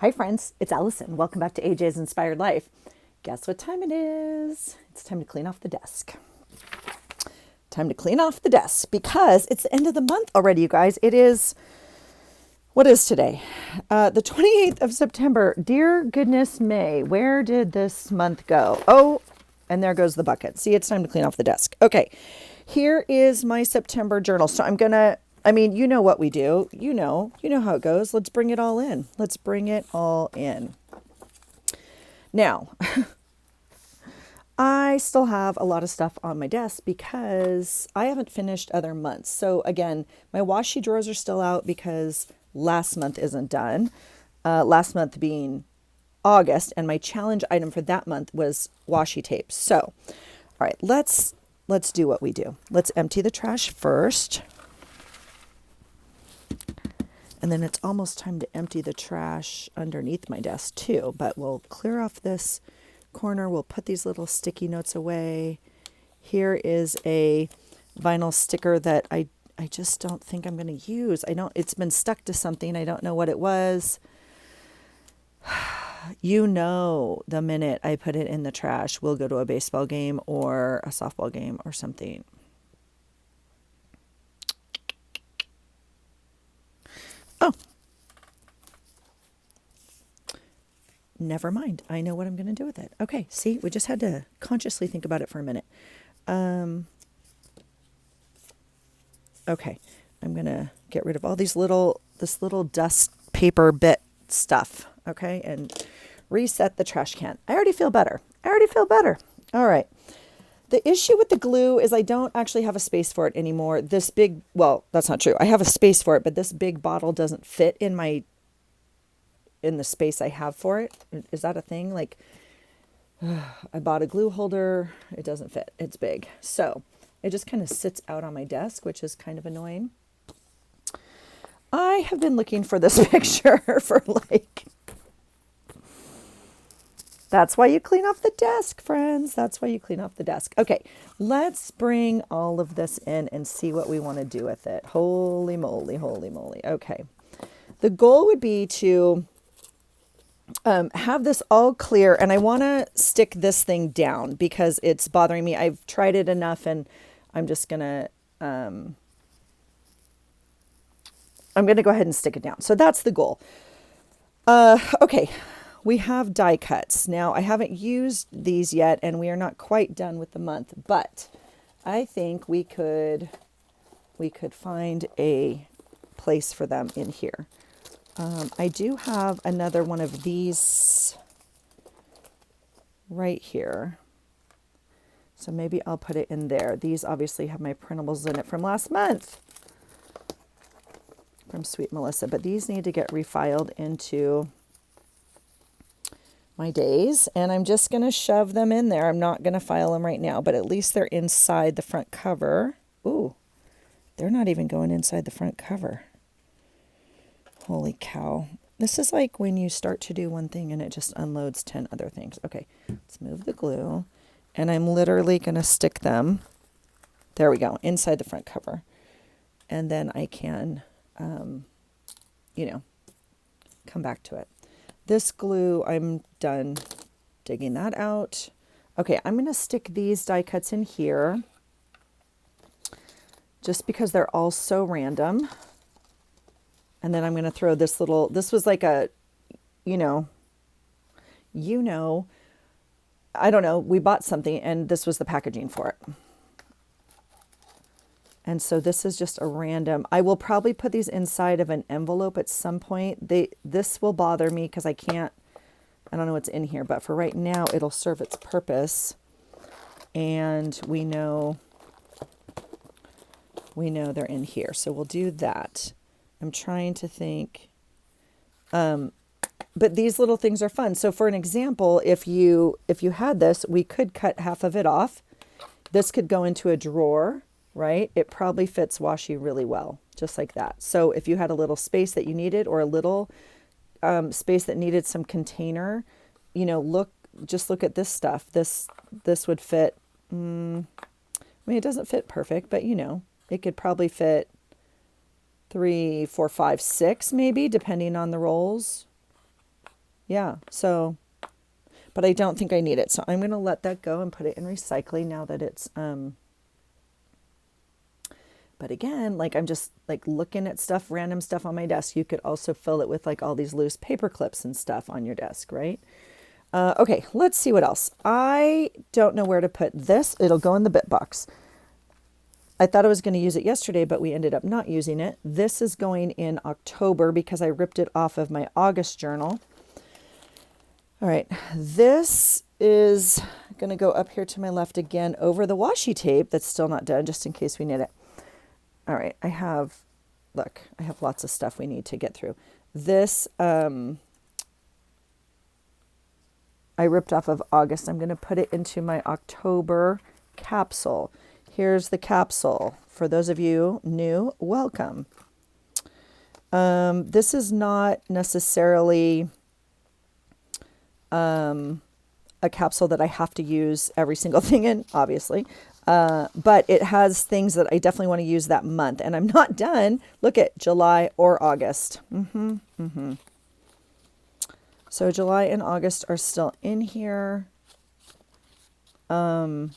Hi, friends. It's Allison. Welcome back to AJ's Inspired Life. Guess what time it is? It's time to clean off the desk. Time to clean off the desk because it's the end of the month already, you guys. It is, what is today? The 28th of September. Dear goodness May, where did this month go? Oh, and there goes the bucket. See, it's time to clean off the desk. Okay, here is my September journal. So you know what we do. You know how it goes. Let's bring it all in. Let's bring it all in. Now, I still have a lot of stuff on my desk because I haven't finished other months. So again, my washi drawers are still out because last month isn't done. Last month being August, and my challenge item for that month was washi tape. So, all right, let's do what we do. Let's empty the trash first. And then it's almost time to empty the trash underneath my desk too, but we'll clear off this corner. We'll put these little sticky notes away. Here is a vinyl sticker that I just don't think I'm going to use. It's been stuck to something. I don't know what it was. You know, the minute I put it in the trash, we'll go to a baseball game or a softball game or something. Oh, never mind. I know what I'm going to do with it. Okay, see, we just had to consciously think about it for a minute. Okay, I'm going to get rid of all this little dust paper bit stuff, okay, and reset the trash can. I already feel better. All right. The issue with the glue is I don't actually have a space for it anymore. Well, that's not true. I have a space for it, but this big bottle doesn't fit in the space I have for it. Is that a thing? Like, I bought a glue holder. It doesn't fit. It's big. So it just kind of sits out on my desk, which is kind of annoying. I have been looking for this picture for that's why you clean off the desk, friends. That's why you clean off the desk. Okay, let's bring all of this in and see what we want to do with it. Holy moly, holy moly. Okay, the goal would be to have this all clear, and I want to stick this thing down because it's bothering me. I've tried it enough, and I'm just gonna I'm gonna go ahead and stick it down. So that's the goal. Okay, we have die cuts. Now, I haven't used these yet, and we are not quite done with the month, but I think we could find a place for them in here. I do have another one of these right here. So maybe I'll put it in there. These obviously have my printables in it from last month from Sweet Melissa, but these need to get refiled into my days, and I'm just going to shove them in there. I'm not going to file them right now, but at least they're inside the front cover. Ooh, they're not even going inside the front cover. Holy cow. This is like when you start to do one thing and it just unloads 10 other things. Okay, let's move the glue, and I'm literally going to stick them, there we go, inside the front cover. And then I can, come back to it. This glue, I'm done digging that out. Okay, I'm going to stick these die cuts in here just because they're all so random. And then I'm going to throw this was like a, I don't know, we bought something and this was the packaging for it. And so this is just a random, I will probably put these inside of an envelope at some point. This will bother me because I don't know what's in here, but for right now, it'll serve its purpose. And we know they're in here. So we'll do that. I'm trying to think, but these little things are fun. So for an example, if you had this, we could cut half of it off. This could go into a drawer, right? It probably fits washi really well, just like that. So if you had a little space that you needed, or a little space that needed some container, look at this stuff. This would fit. It doesn't fit perfect, but it could probably fit 3, 4, 5, 6, maybe, depending on the rolls. Yeah. So, but I don't think I need it. So I'm going to let that go and put it in recycling now that it's, but again, like I'm just like looking at stuff, random stuff on my desk. You could also fill it with like all these loose paper clips and stuff on your desk, right? Okay, let's see what else. I don't know where to put this. It'll go in the bit box. I thought I was going to use it yesterday, but we ended up not using it. This is going in October because I ripped it off of my August journal. All right, this is going to go up here to my left again over the washi tape that's still not done, just in case we need it. All right, I have lots of stuff we need to get through. This, I ripped off of August. I'm going to put it into my October capsule. Here's the capsule. For those of you new, welcome. This is not necessarily a capsule that I have to use every single thing in, obviously. But it has things that I definitely want to use that month. And I'm not done. Look at July or August. So July and August are still in here. And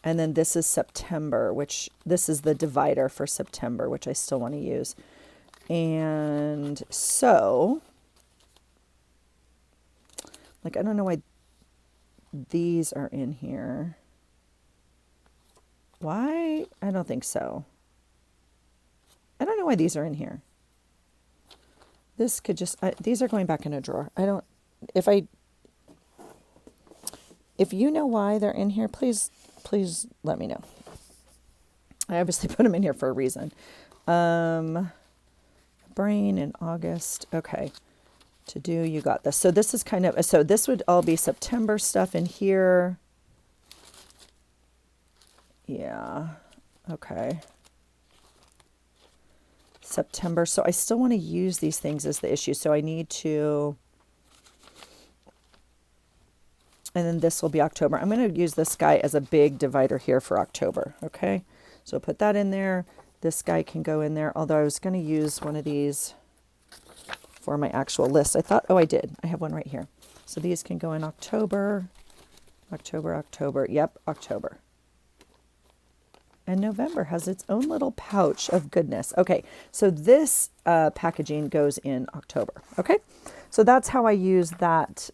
then this is September, which this is the divider for September, which I still want to use. And so, like, I don't know why these are in here. Why? I don't think so. I don't know why these are in here. This could just, these are going back in a drawer. If you know why they're in here, please let me know. I obviously put them in here for a reason. Brain in August. Okay. To do, you got this. So this is kind of, so this would all be September stuff in here. Yeah. Okay. September. So I still want to use these things as the issue. So I need to, and then this will be October. I'm going to use this guy as a big divider here for October. Okay. So put that in there. This guy can go in there. Although I was going to use one of these for my actual list. I thought, oh, I did. I have one right here. So these can go in October, October. Yep, October. And November has its own little pouch of goodness. Okay, so this packaging goes in October. Okay, so that's how I use that,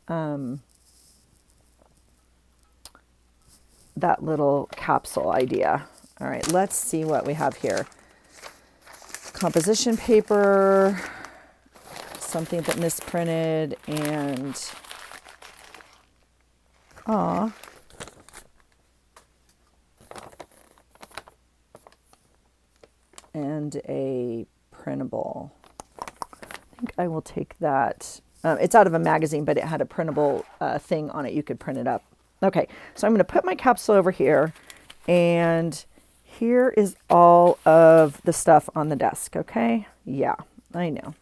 that little capsule idea. All right, let's see what we have here. Composition paper, something that misprinted, and and a printable. I think I will take that. It's out of a magazine, but it had a printable thing on it. You could print it up. Okay, so I'm going to put my capsule over here, and here is all of the stuff on the desk. Okay, yeah, I know.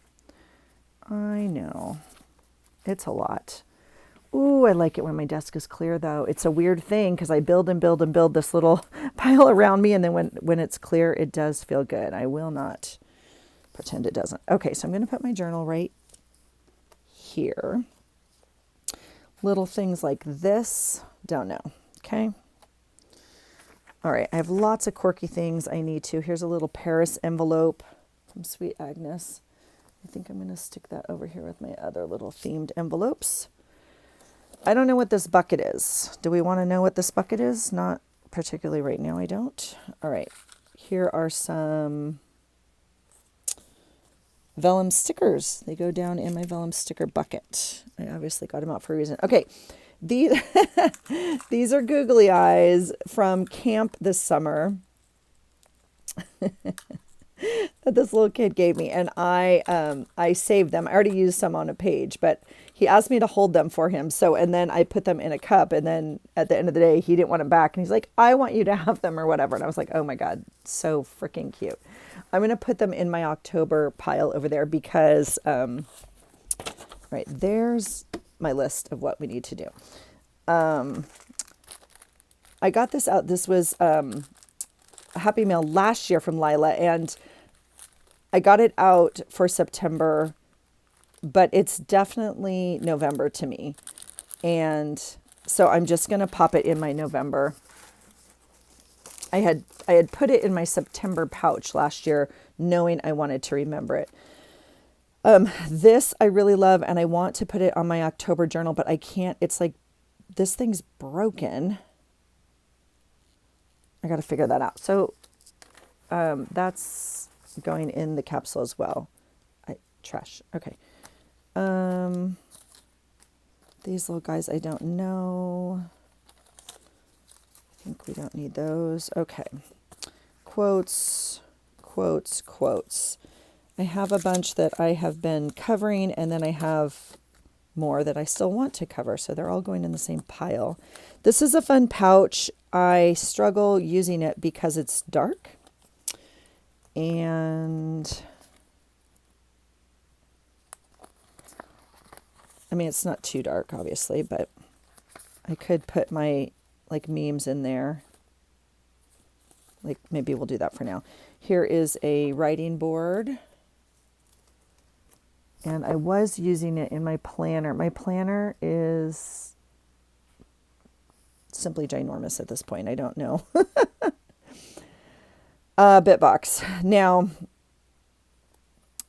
It's a lot. Ooh, I like it when my desk is clear, though. It's a weird thing because I build and build and build this little pile around me, and then when it's clear, it does feel good. I will not pretend it doesn't. Okay, so I'm going to put my journal right here. Little things like this, don't know. Okay. All right, I have lots of quirky things I need to. Here's a little Paris envelope from Sweet Agnes. I think I'm going to stick that over here with my other little themed envelopes. I don't know what this bucket is. Do we want to know what this bucket is? Not particularly right now, I don't. All right, here are some vellum stickers. They go down in my vellum sticker bucket. I obviously got them out for a reason. Okay, these, these are googly eyes from camp this summer. That this little kid gave me, and I saved them. I already used some on a page, but he asked me to hold them for him. So, and then I put them in a cup, and then at the end of the day, he didn't want them back, and he's like, I want you to have them or whatever. And I was like, oh my God, so freaking cute. I'm going to put them in my October pile over there because, right, there's my list of what we need to do. I got this out. This was, a Happy Mail last year from Lila, and I got it out for September but it's definitely November to me. And so I'm just going to pop it in my November. I had put it in my September pouch last year, knowing I wanted to remember it. This I really love, and I want to put it on my October journal, but I can't. It's like this thing's broken. I got to figure that out. So that's going in the capsule as well. Trash. Okay. These little guys, I don't know. I think we don't need those. Okay. Quotes, quotes, quotes. I have a bunch that I have been covering, and then I have more that I still want to cover. So they're all going in the same pile. This is a fun pouch. I struggle using it because it's dark. And I mean, it's not too dark, obviously, but I could put my like memes in there. Like maybe we'll do that for now. Here is a writing board. And I was using it in my planner. My planner is simply ginormous at this point. I don't know. Bitbox. Now,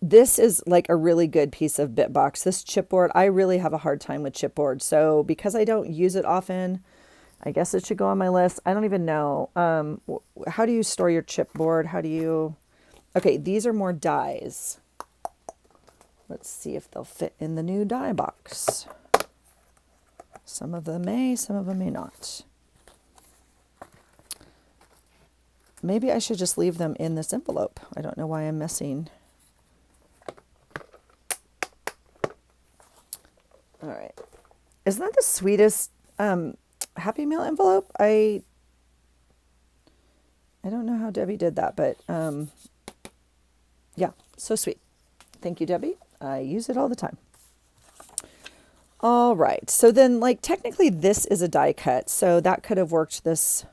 this is like a really good piece of Bitbox. This chipboard, I really have a hard time with chipboard. So because I don't use it often, I guess it should go on my list. I don't even know. How do you store your chipboard? How do you... Okay, these are more dies. Let's see if they'll fit in the new die box. Some of them may, some of them may not. Maybe I should just leave them in this envelope. I don't know why I'm messing. All right. Isn't that the sweetest Happy Meal envelope? I don't know how Debbie did that, but yeah, so sweet. Thank you, Debbie. I use it all the time. All right. So then, like, technically this is a die cut. So that could have worked this.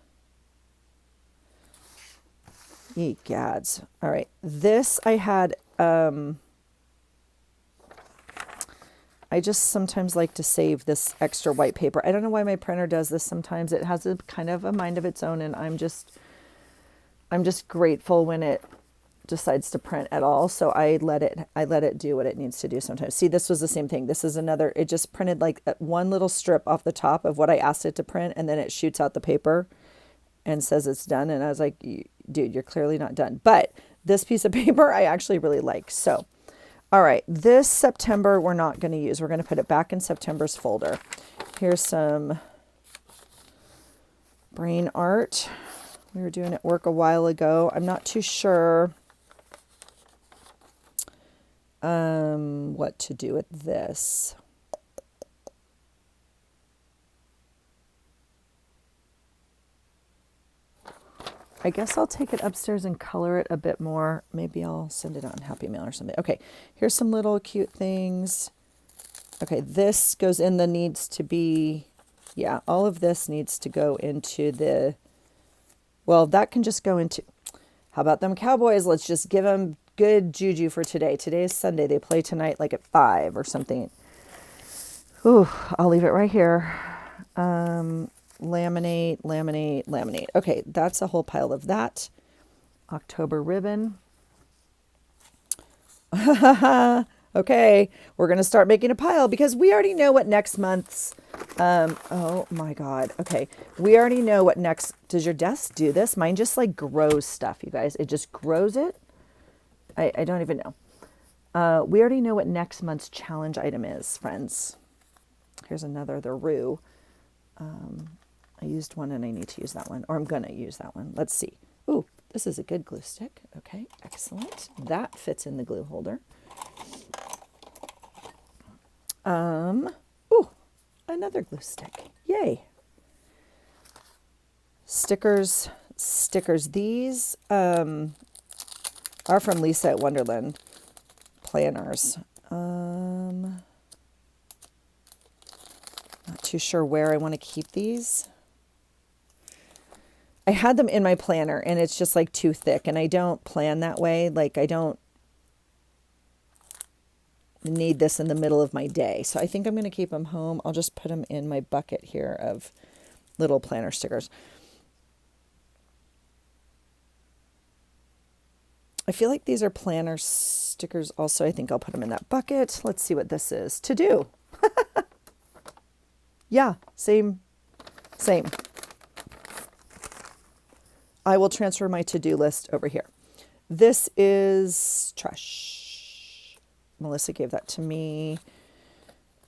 Ye gads. All right. This I had, I just sometimes like to save this extra white paper. I don't know why my printer does this sometimes. It has a kind of a mind of its own, and I'm just grateful when it decides to print at all. So I let it do what it needs to do sometimes. See, this was the same thing. This is another, it just printed like one little strip off the top of what I asked it to print, and then it shoots out the paper and says it's done. And I was like, dude, you're clearly not done. But this piece of paper I actually really like. So, all right, this September we're not going to use. We're going to put it back in September's folder. Here's some brain art. We were doing at work a while ago. I'm not too sure what to do with this. I guess I'll take it upstairs and color it a bit more. Maybe I'll send it on Happy Mail or something. Okay, here's some little cute things. Okay, this goes in the needs to be, yeah, all of this needs to go into the, well, that can just go into, how about them Cowboys? Let's just give them good juju for today. Today is Sunday. They play tonight like at 5 or something. Ooh, I'll leave it right here. Laminate, laminate, laminate. Okay, that's a whole pile of that. October ribbon. Okay, we're going to start making a pile because we already know what next month's, oh my God. Okay, we already know what next, does your desk do this? Mine just like grows stuff, you guys. It just grows it. I don't even know. We already know what next month's challenge item is, friends. Here's another, the Roo. I used one and I need to use that one, or I'm going to use that one. Let's see. Ooh, this is a good glue stick. Okay, excellent. That fits in the glue holder. Ooh, another glue stick. Yay. Stickers. These are from Lisa at Wonderland planners. Not too sure where I want to keep these. I had them in my planner and it's just like too thick, and I don't plan that way. Like I don't, need this in the middle of my day. So I think I'm going to keep them home. I'll just put them in my bucket here of little planner stickers. I feel like these are planner stickers also. I think I'll put them in that bucket. Let's see what this is. To do. Yeah, same. I will transfer my to-do list over here. This is trash. Melissa gave that to me.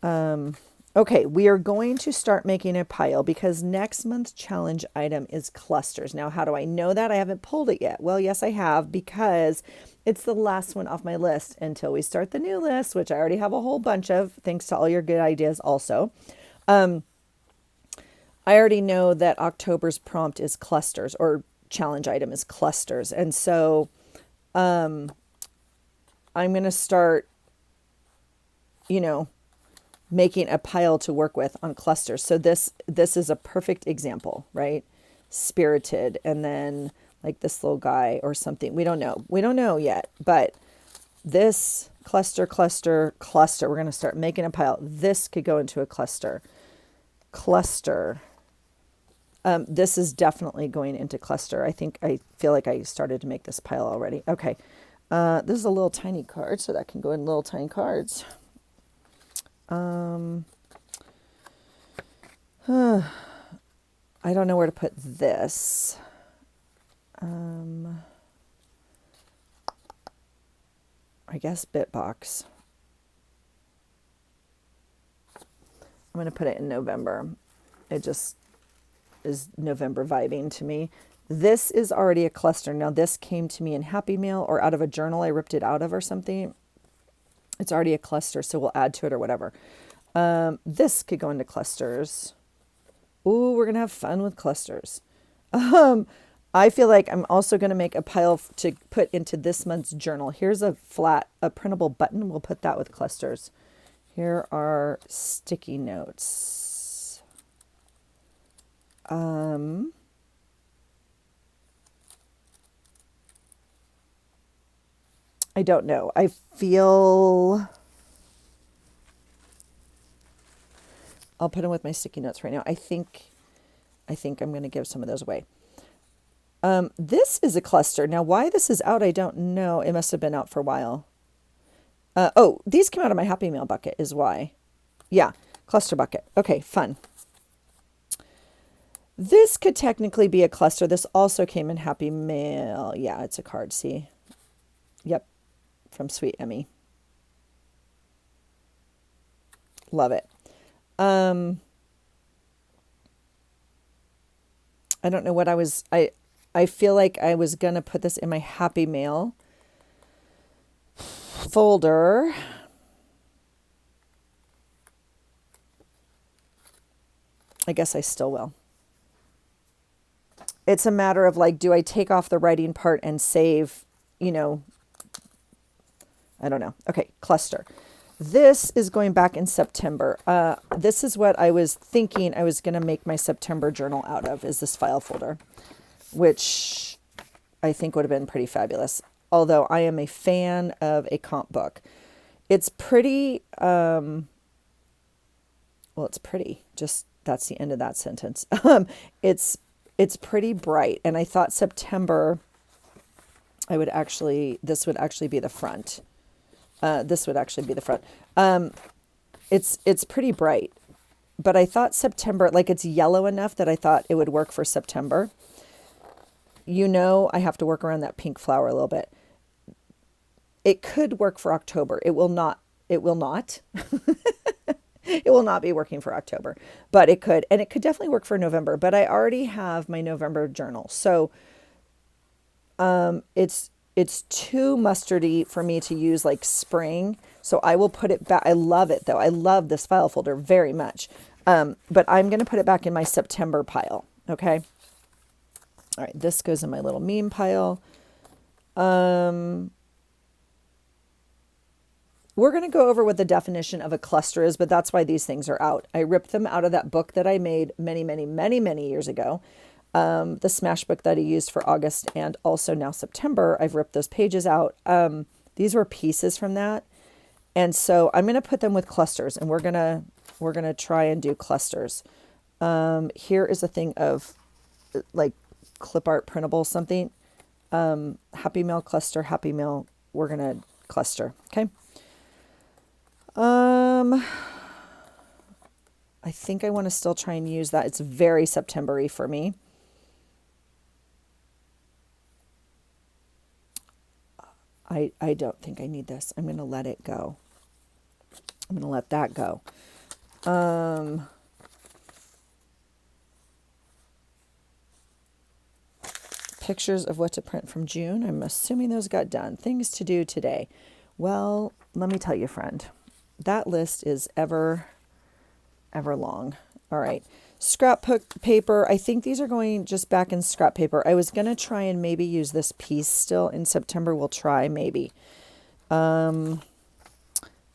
Okay, we are going to start making a pile because next month's challenge item is clusters. Now, how do I know that? I haven't pulled it yet. Well, yes, I have, because it's the last one off my list until we start the new list, which I already have a whole bunch of, thanks to all your good ideas also. I already know that October's prompt is clusters, or challenge item is clusters. And so I'm going to start, making a pile to work with on clusters. So this is a perfect example, right? Spirited, and then like this little guy or something. We don't know yet, but this cluster, we're going to start making a pile. This could go into a cluster. This is definitely going into cluster. I feel like I started to make this pile already. Okay. This is a little tiny card, so that can go in little tiny cards. I don't know where to put this. I guess Bitbox. I'm going to put it in November. It just is November vibing to me. This is already a cluster. Now, this came to me in Happy Mail or out of a journal I ripped it out of or something. It's already a cluster, so we'll add to it or whatever. This could go into clusters. Ooh, we're going to have fun with clusters. I feel like I'm also going to make a pile to put into this month's journal. Here's a printable button. We'll put that with clusters. Here are sticky notes. I don't know. I feel I'll put them with my sticky notes right now. I think I'm going to give some of those away. This is a cluster. Now, why this is out, I don't know. It must have been out for a while. These came out of my Happy Mail bucket is why. Yeah, cluster bucket. Okay, fun. This could technically be a cluster. This also came in Happy Mail. Yeah, it's a card, see? Yep, from Sweet Emmy. Love it. I don't know what I feel like I was going to put this in my Happy Mail folder. I guess I still will. It's a matter of like, do I take off the writing part and save, I don't know. Okay, cluster. This is going back in September. This is what I was thinking I was going to make my September journal out of, is this file folder, which I think would have been pretty fabulous. Although I am a fan of a comp book. It's pretty, it's pretty. Just, that's the end of that sentence. It's pretty bright. And I thought September, this would actually be the front. This would actually be the front. It's pretty bright, but I thought September, like it's yellow enough that I thought it would work for September. I have to work around that pink flower a little bit. It could work for October. It will not. It will not be working for October, but it could, and it could definitely work for November, but I already have my November journal. So, it's too mustardy for me to use like spring. So I will put it back. I love it though. I love this file folder very much. But I'm going to put it back in my September pile. Okay. All right. This goes in my little meme pile. We're going to go over what the definition of a cluster is, but that's why these things are out. I ripped them out of that book that I made many, many, many, many years ago. The Smash book that I used for August and also now September, I've ripped those pages out. These were pieces from that. And so I'm going to put them with clusters, and we're going to try and do clusters. Here is a thing of like clip art printable something. Happy Mail cluster, Happy Mail. We're going to cluster. Okay. I think I want to still try and use that. It's very September-y for me. I don't think I need this. I'm going to let it go. I'm going to let that go. Pictures of what to print from June. I'm assuming those got done. Things to do today. Well, let me tell you, friend, that list is ever long. All right. Scrapbook paper. I think these are going just back in scrap paper. I was going to try and maybe use this piece still in September. We'll try maybe.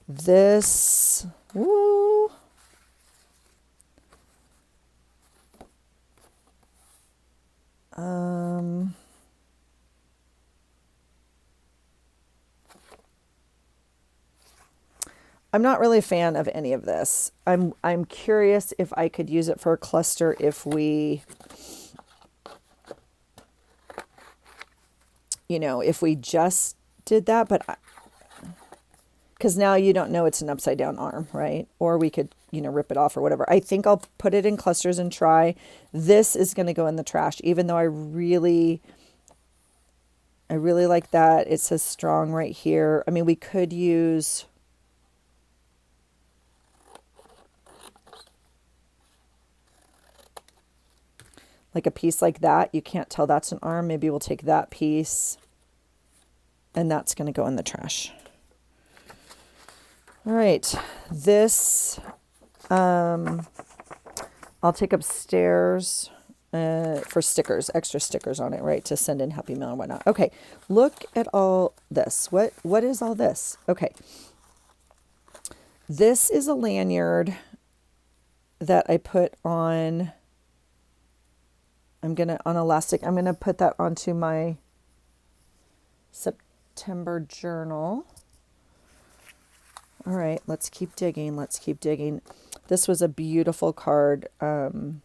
This, woo. I'm not really a fan of any of this. I'm curious if I could use it for a cluster if we, if we just did that, but because now you don't know it's an upside down arm, right? Or we could, rip it off or whatever. I think I'll put it in clusters and try. This is going to go in the trash, even though I really like that. It says strong right here. I mean, we could use, like a piece like that. You can't tell that's an arm. Maybe we'll take that piece and that's going to go in the trash. All right. This, I'll take upstairs for stickers, extra stickers on it, right? To send in Happy Mail and whatnot. Okay. Look at all this. What is all this? Okay. This is a lanyard that I put on, on elastic. I'm going to put that onto my September journal. All right, let's keep digging. Let's keep digging. This was a beautiful card. For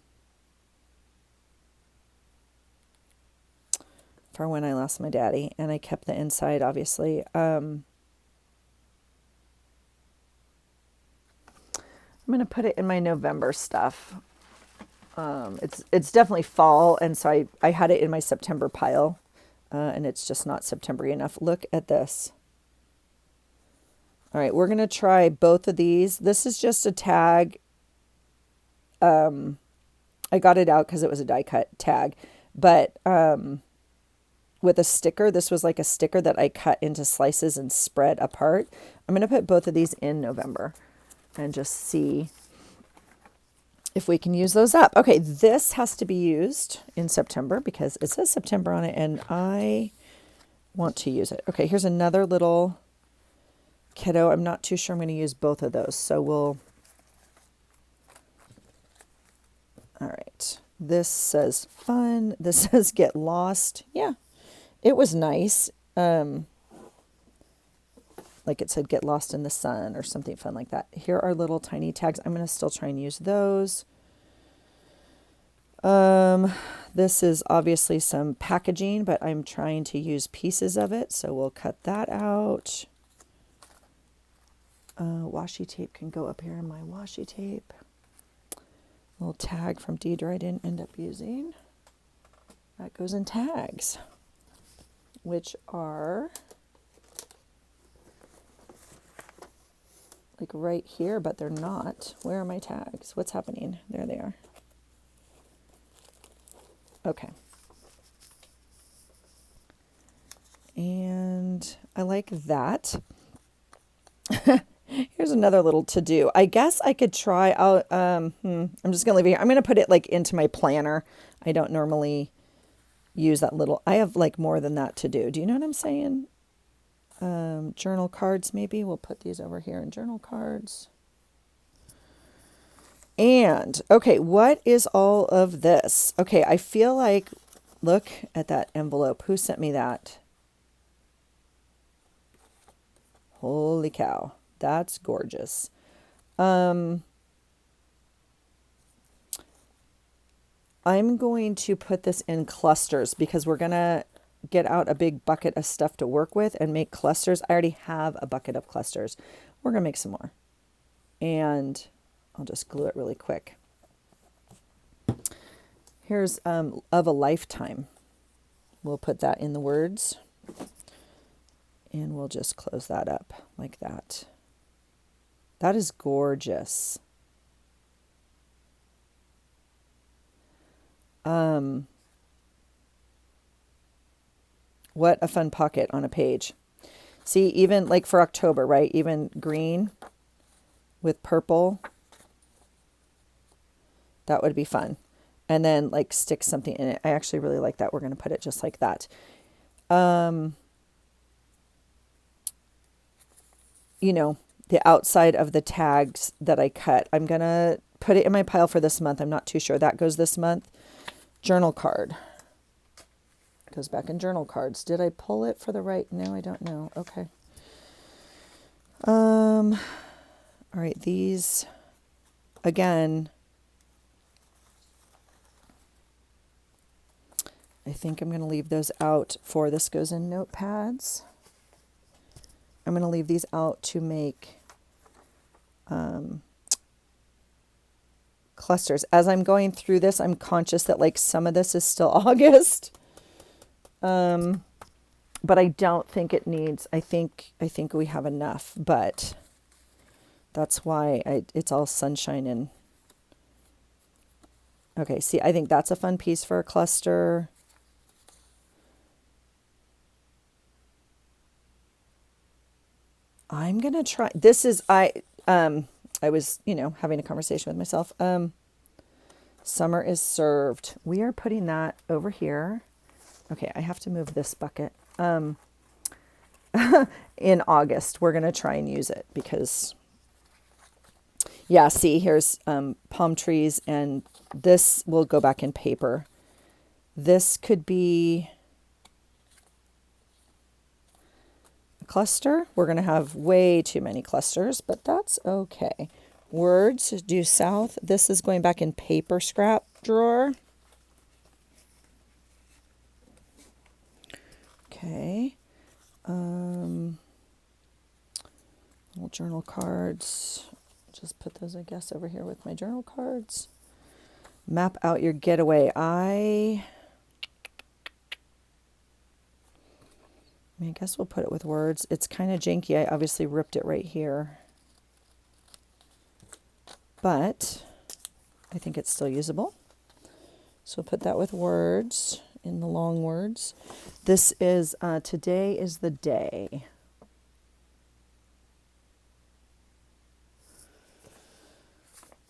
when I lost my daddy, and I kept the inside, obviously. I'm going to put it in my November stuff. It's definitely fall, and so I had it in my September pile, and it's just not September-y enough. Look at this. All right, we're going to try both of these. This is just a tag. I got it out because it was a die cut tag, but with a sticker, this was like a sticker that I cut into slices and spread apart. I'm going to put both of these in November and just see if we can use those up. Okay, this has to be used in September because it says September on it and I want to use it. Okay, here's another little kiddo. I'm not too sure I'm going to use both of those. So we'll, all right. This says fun. This says get lost. Yeah, it was nice. Like it said, get lost in the sun or something fun like that. Here are little tiny tags. I'm going to still try and use those. This is obviously some packaging, but I'm trying to use pieces of it. So we'll cut that out. Washi tape can go up here in my washi tape. Little tag from Deidre I didn't end up using. That goes in tags, which are like right here, but they're not. Where are my tags? What's happening? There they are. Okay. And I like that. Here's another little to-do. I guess I could try out, I'm just going to leave it here. I'm going to put it like into my planner. I don't normally use that little, I have like more than that to do. Do you know what I'm saying? Journal cards, maybe. We'll put these over here in journal cards. And, okay, what is all of this? Okay, I feel like, look at that envelope. Who sent me that? Holy cow. That's gorgeous. I'm going to put this in clusters because we're going to get out a big bucket of stuff to work with and make clusters. I already have a bucket of clusters. We're going to make some more. And I'll just glue it really quick. Here's of a lifetime. We'll put that in the words. And we'll just close that up like that. That is gorgeous. What a fun pocket on a page. See, even like for October, right? Even green with purple. That would be fun. And then like stick something in it. I actually really like that. We're going to put it just like that. You know, the outside of the tags that I cut, I'm going to put it in my pile for this month. I'm not too sure. That goes this month. Journal card. Goes back in journal cards. Did I pull it for the right? No, I don't know. Okay. All right. These, again, I think I'm going to leave those out for this goes in notepads. I'm going to leave these out to make clusters. As I'm going through this, I'm conscious that like some of this is still August. But I don't think it needs, I think we have enough, but that's why it's all sunshine and okay. See, I think that's a fun piece for a cluster. I'm going to try, this is, I was, having a conversation with myself. Summer is served. We are putting that over here. Okay, I have to move this bucket. In August, we're going to try and use it because, yeah, see, here's palm trees, and this will go back in paper. This could be a cluster. We're going to have way too many clusters, but that's okay. Words due south. This is going back in paper scrap drawer. Okay. Little journal cards. Just put those, I guess, over here with my journal cards. Map out your getaway. I guess we'll put it with words. It's kind of janky. I obviously ripped it right here. But I think it's still usable. So we'll put that with words in the long words. This is, today is the day.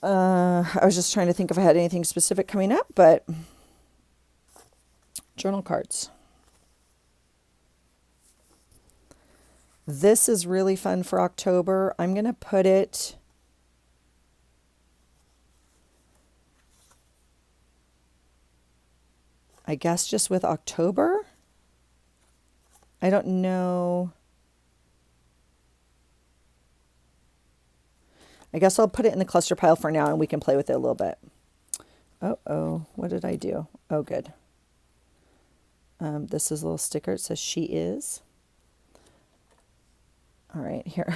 I was just trying to think if I had anything specific coming up, but journal cards. This is really fun for October. I'm going to put it, I guess, just with October. I don't know. I guess I'll put it in the cluster pile for now and we can play with it a little bit. Oh, what did I do? Oh, good. This is a little sticker. It says she is. All right, here.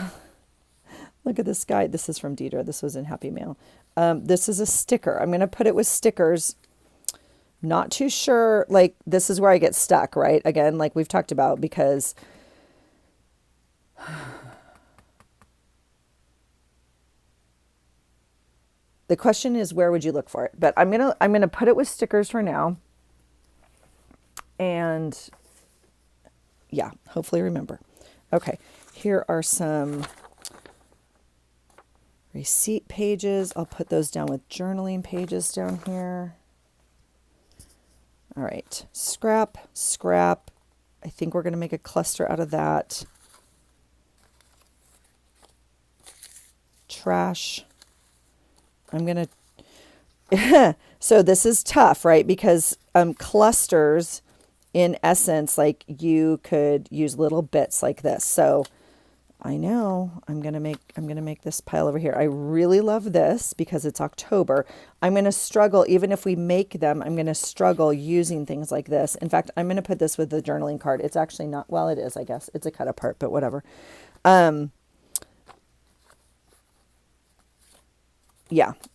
Look at this guy. This is from Deidre. This was in Happy Mail. This is a sticker. I'm going to put it with stickers. Not too sure. Like, this is where I get stuck, right? Again, like we've talked about, because the question is, where would you look for it? But I'm gonna put it with stickers for now. And yeah, hopefully remember. Okay, here are some receipt pages. I'll put those down with journaling pages down here. All right, scrap. I think we're going to make a cluster out of that. Trash. I'm going to, so this is tough, right? Because clusters, in essence, like you could use little bits like this. So I know I'm going to make this pile over here. I really love this because it's October. I'm going to struggle, even if we make them, I'm going to struggle using things like this. In fact, I'm going to put this with the journaling card. It's actually not, well, it is, I guess. It's a cut apart, but whatever. Yeah,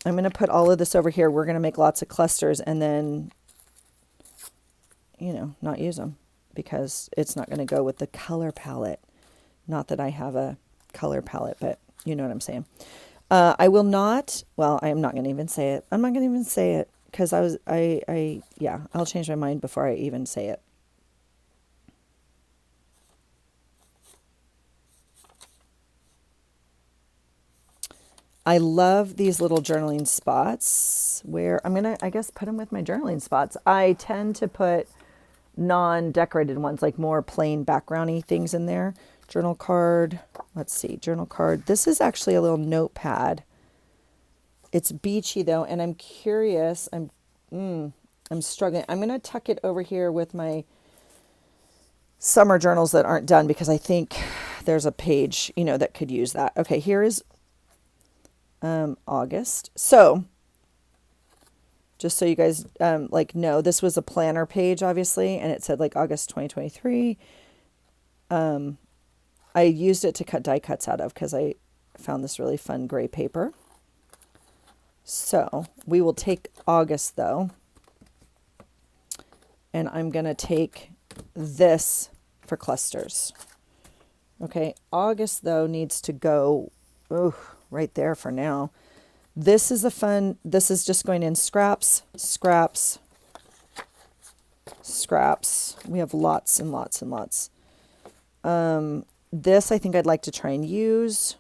I'm going to put all of this over here. We're going to make lots of clusters and then, not use them because it's not going to go with the color palette. Not that I have a color palette, but you know what I'm saying. I will not, well, I am not going to even say it. I'm not going to even say it because yeah, I'll change my mind before I even say it. I love these little journaling spots where I'm going to, I guess, put them with my journaling spots. I tend to put non-decorated ones, like more plain backgroundy things in there. Journal card. Let's see, journal card. This is actually a little notepad. It's beachy though, and I'm curious. I'm struggling. I'm going to tuck it over here with my summer journals that aren't done because I think there's a page, that could use that. Okay, here is August. So just so you guys know, this was a planner page, obviously, and it said like August 2023. I used it to cut die cuts out of because I found this really fun gray paper. So we will take August though, and I'm going to take this for clusters. Okay, August though needs to go right there for now. This is this is just going in scraps, scraps, scraps. We have lots and lots and lots. This I think I'd like to try and use.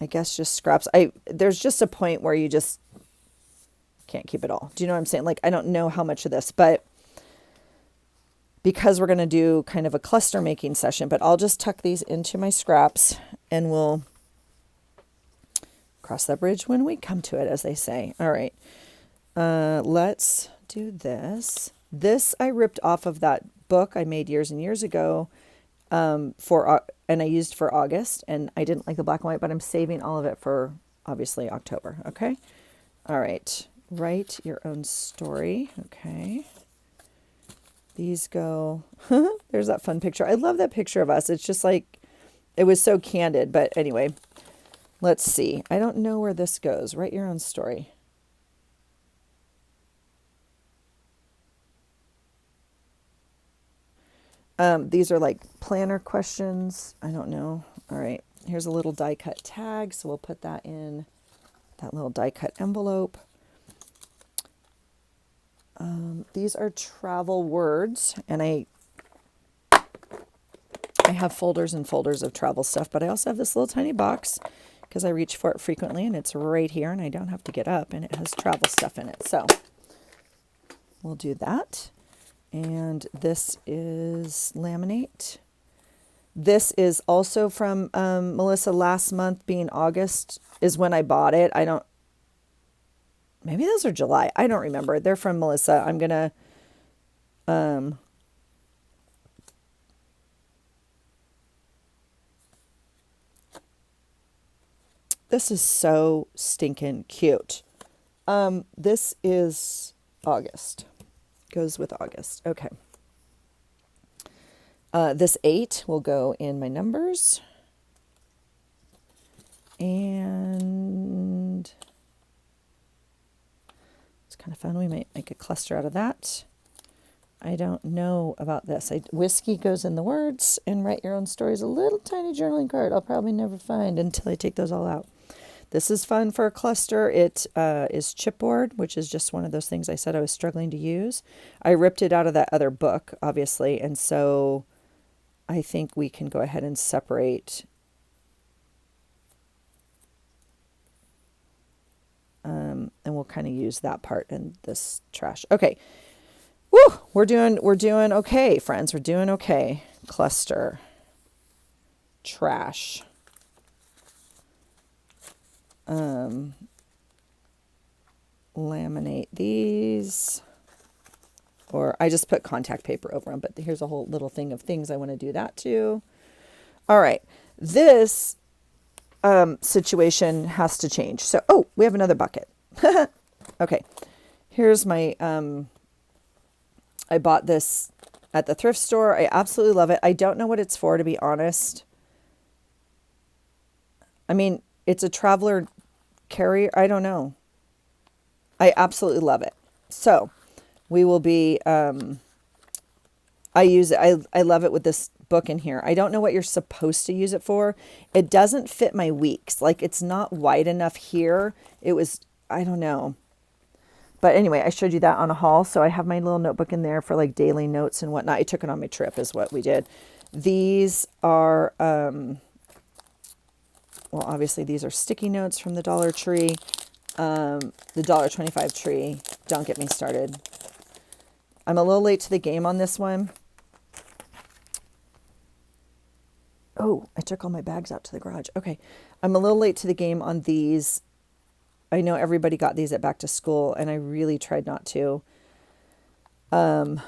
I guess just scraps. There's just a point where you just can't keep it all. Do you know what I'm saying? Like, I don't know how much of this, but because we're going to do kind of a cluster making session, but I'll just tuck these into my scraps and we'll cross that bridge when we come to it, as they say. All right. Let's do this. This I ripped off of that book I made years and years ago and I used for August, and I didn't like the black and white, but I'm saving all of it for obviously October. Okay. All right. Write your own story. Okay. These go, there's that fun picture. I love that picture of us. It's just like, it was so candid, but anyway, let's see. I don't know where this goes. Write your own story. These are like planner questions. I don't know. All right. Here's a little die cut tag. So we'll put that in that little die cut envelope. These are travel words, and I have folders and folders of travel stuff, but I also have this little tiny box because I reach for it frequently, and it's right here, and I don't have to get up, and it has travel stuff in it. So we'll do that. And this is laminate. This is also from Melissa. Last month, being August, is when I bought it. Maybe those are July. I don't remember. They're from Melissa. I'm going to, this is so stinking cute. This is August. Goes with August. Okay. This 8 will go in my numbers. And it's kind of fun. We might make a cluster out of that. I don't know about this. Whiskey goes in the words, and write your own story is a little tiny journaling card I'll probably never find until I take those all out. This is fun for a cluster. It is chipboard, which is just one of those things I said I was struggling to use. I ripped it out of that other book, obviously, and so I think we can go ahead and separate. And we'll kind of use that part in this trash. Okay. Woo! We're doing okay, friends. We're doing okay. Cluster. Trash. Laminate these. or I just put contact paper over them, but here's a whole little thing of things I want to do that too. All right. This situation has to change. So, oh, we have another bucket. Okay. Here's my, I bought this at the thrift store. I absolutely love it. I don't know what it's for, to be honest. I mean, it's a traveler carrier. I don't know. I absolutely love it. So we will be, I use it. I love it with this book in here. I don't know what you're supposed to use it for. It doesn't fit my weeks. Like, it's not wide enough here. It was, I don't know. But anyway, I showed you that on a haul. So I have my little notebook in there for like daily notes and whatnot. I took it on my trip is what we did. These are, well, obviously these are sticky notes from the Dollar Tree. The $1.25 tree. Don't get me started. I'm a little late to the game on this one. Oh, I took all my bags out to the garage. Okay. I'm a little late to the game on these. I know everybody got these at back to school, and I really tried not to. And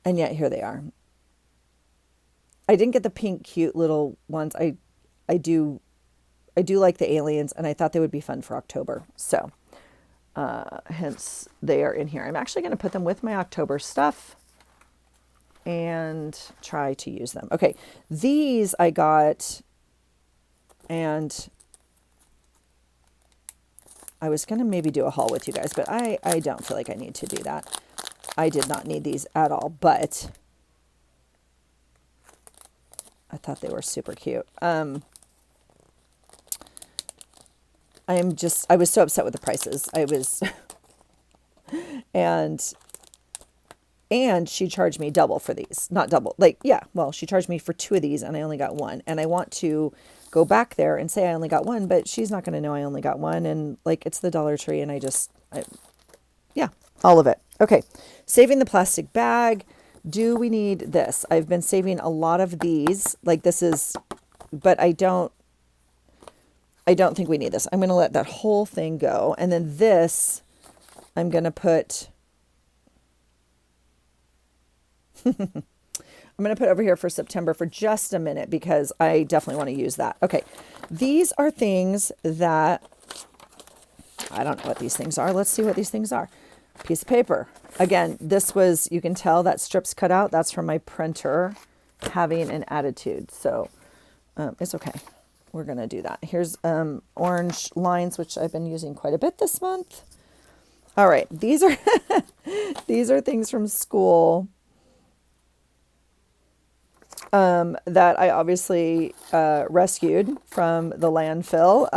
yet here they are. I didn't get the pink, cute little ones. I do like the aliens, and I thought they would be fun for October. So, hence they are in here. I'm actually going to put them with my October stuff and try to use them. Okay. These I got, and I was going to maybe do a haul with you guys, but I don't feel like I need to do that. I did not need these at all, but I thought they were super cute. I was so upset with the prices. And she charged me double for these. Not double. Like, yeah, well, she charged me for 2 of these and I only got 1. And I want to go back there and say I only got 1, but she's not going to know I only got 1. And like, it's the Dollar Tree, and yeah, all of it. Okay. Saving the plastic bag. Do we need this? I've been saving a lot of these. Like, this is, but I don't think we need this. I'm going to let that whole thing go. And then this, I'm going to put, I'm going to put over here for September for just a minute, because I definitely want to use that. Okay. These are things that, I don't know what these things are. Let's see what these things are. Piece of paper. Again, this was, you can tell that strips cut out. That's from my printer having an attitude. So it's okay. We're going to do that. Here's orange lines, which I've been using quite a bit this month. All right. These are, these are things from school that I obviously rescued from the landfill.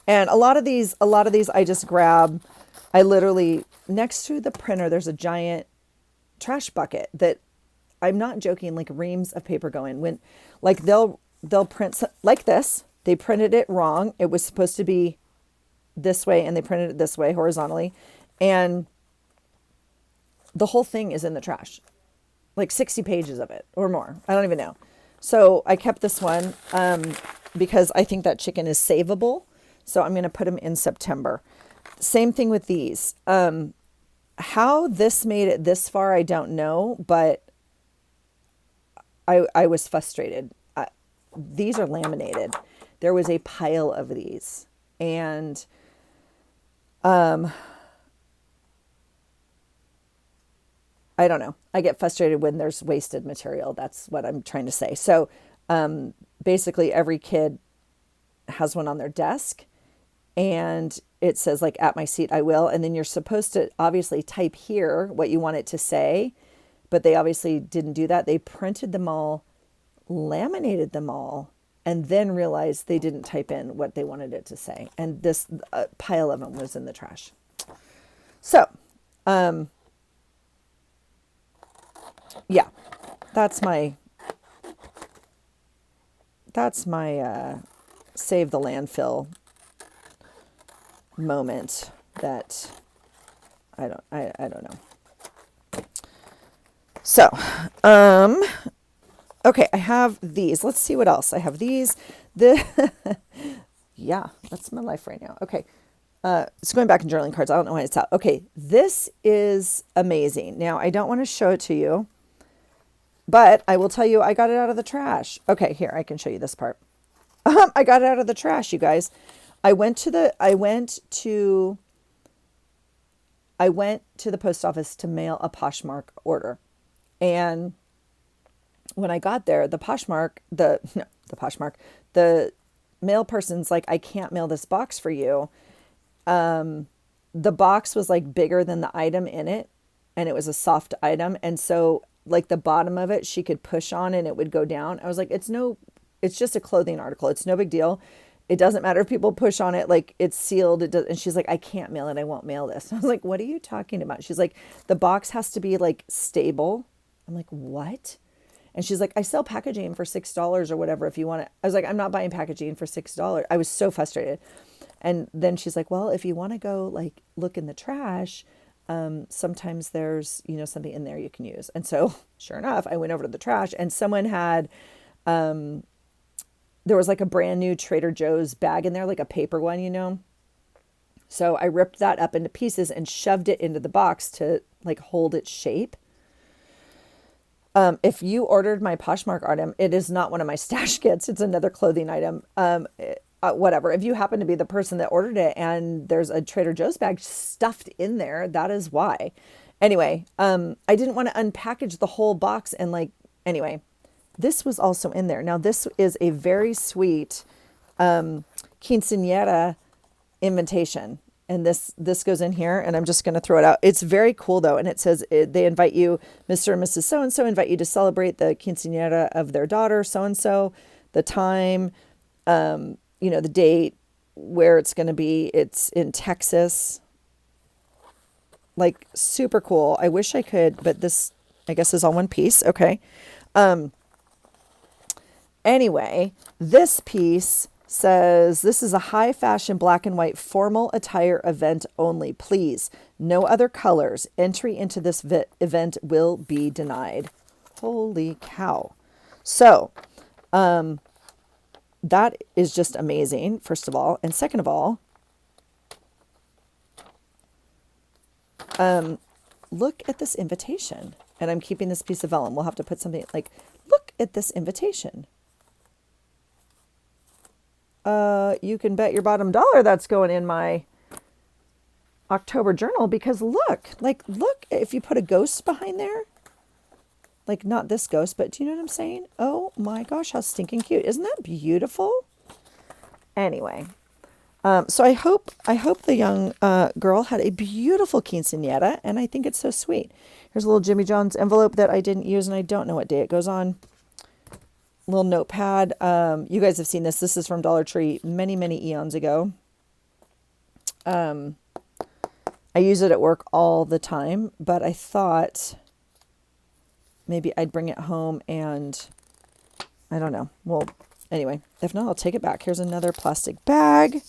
And a lot of these I just grab. I literally, next to the printer, there's a giant trash bucket that, I'm not joking, like reams of paper go in. When, like, they'll print like this. They printed it wrong. It was supposed to be this way, and they printed it this way horizontally. And the whole thing is in the trash, like 60 pages of it or more. I don't even know. So I kept this one because I think that chicken is savable. So I'm going to put them in September. Same thing with these. How this made it this far, I don't know, but I was frustrated. These are laminated. There was a pile of these, and I don't know. I get frustrated when there's wasted material. That's what I'm trying to say. So basically every kid has one on their desk, and it says, like, at my seat, I will. And then you're supposed to obviously type here what you want it to say, but they obviously didn't do that. They printed them all, laminated them all, and then realized they didn't type in what they wanted it to say. And this pile of them was in the trash. So, yeah, that's my save the landfill moment that I don't know. So, okay, I have these. Let's see what else. I have these. Yeah, that's my life right now. Okay. It's going back in journaling cards. I don't know why it's out. Okay, this is amazing. Now, I don't want to show it to you, but I will tell you I got it out of the trash. Okay, here, I can show you this part. I got it out of the trash, you guys. I went to the post office to mail a Poshmark order. And when I got there, the mail person's like, I can't mail this box for you. The box was like bigger than the item in it, and it was a soft item. And so like the bottom of it, she could push on and it would go down. I was like, it's just a clothing article. It's no big deal. It doesn't matter if people push on it, like it's sealed. It does. And she's like, I can't mail it. I won't mail this. I was like, what are you talking about? She's like, the box has to be like stable. I'm like, what? And she's like, I sell packaging for $6 or whatever if you want it. I was like, I'm not buying packaging for $6. I was so frustrated. And then she's like, well, if you want to go like look in the trash, sometimes there's, something in there you can use. And so sure enough, I went over to the trash and someone had, there was like a brand new Trader Joe's bag in there, like a paper one. So I ripped that up into pieces and shoved it into the box to like hold its shape. If you ordered my Poshmark item, it is not one of my stash kits. It's another clothing item. Whatever. If you happen to be the person that ordered it and there's a Trader Joe's bag stuffed in there, that is why. Anyway, I didn't want to unpackage the whole box and anyway, this was also in there. Now this is a very sweet, quinceañera invitation. And this goes in here and I'm just going to throw it out. It's very cool though. And it says they invite you, Mr. and Mrs. So-and-so invite you to celebrate the quinceañera of their daughter, so-and-so, the time, the date, where it's going to be. It's in Texas. Like super cool. I wish I could, but this, I guess, is all one piece. Okay. Anyway, this piece says, this is a high fashion black and white formal attire event only. Please, no other colors. Entry into this event will be denied. Holy cow. So, that is just amazing, first of all. And second of all, look at this invitation. And I'm keeping this piece of vellum. We'll have to put something like, look at this invitation. You can bet your bottom dollar that's going in my October journal because look, if you put a ghost behind there, like not this ghost, but do you know what I'm saying? Oh my gosh, how stinking cute. Isn't that beautiful? Anyway, so I hope the young girl had a beautiful quinceañera, and I think it's so sweet. Here's a little Jimmy John's envelope that I didn't use, and I don't know what day it goes on. Little notepad. You guys have seen this. This is from Dollar Tree many, many eons ago. I use it at work all the time, but I thought maybe I'd bring it home and I don't know. Well, anyway, if not, I'll take it back. Here's another plastic bag.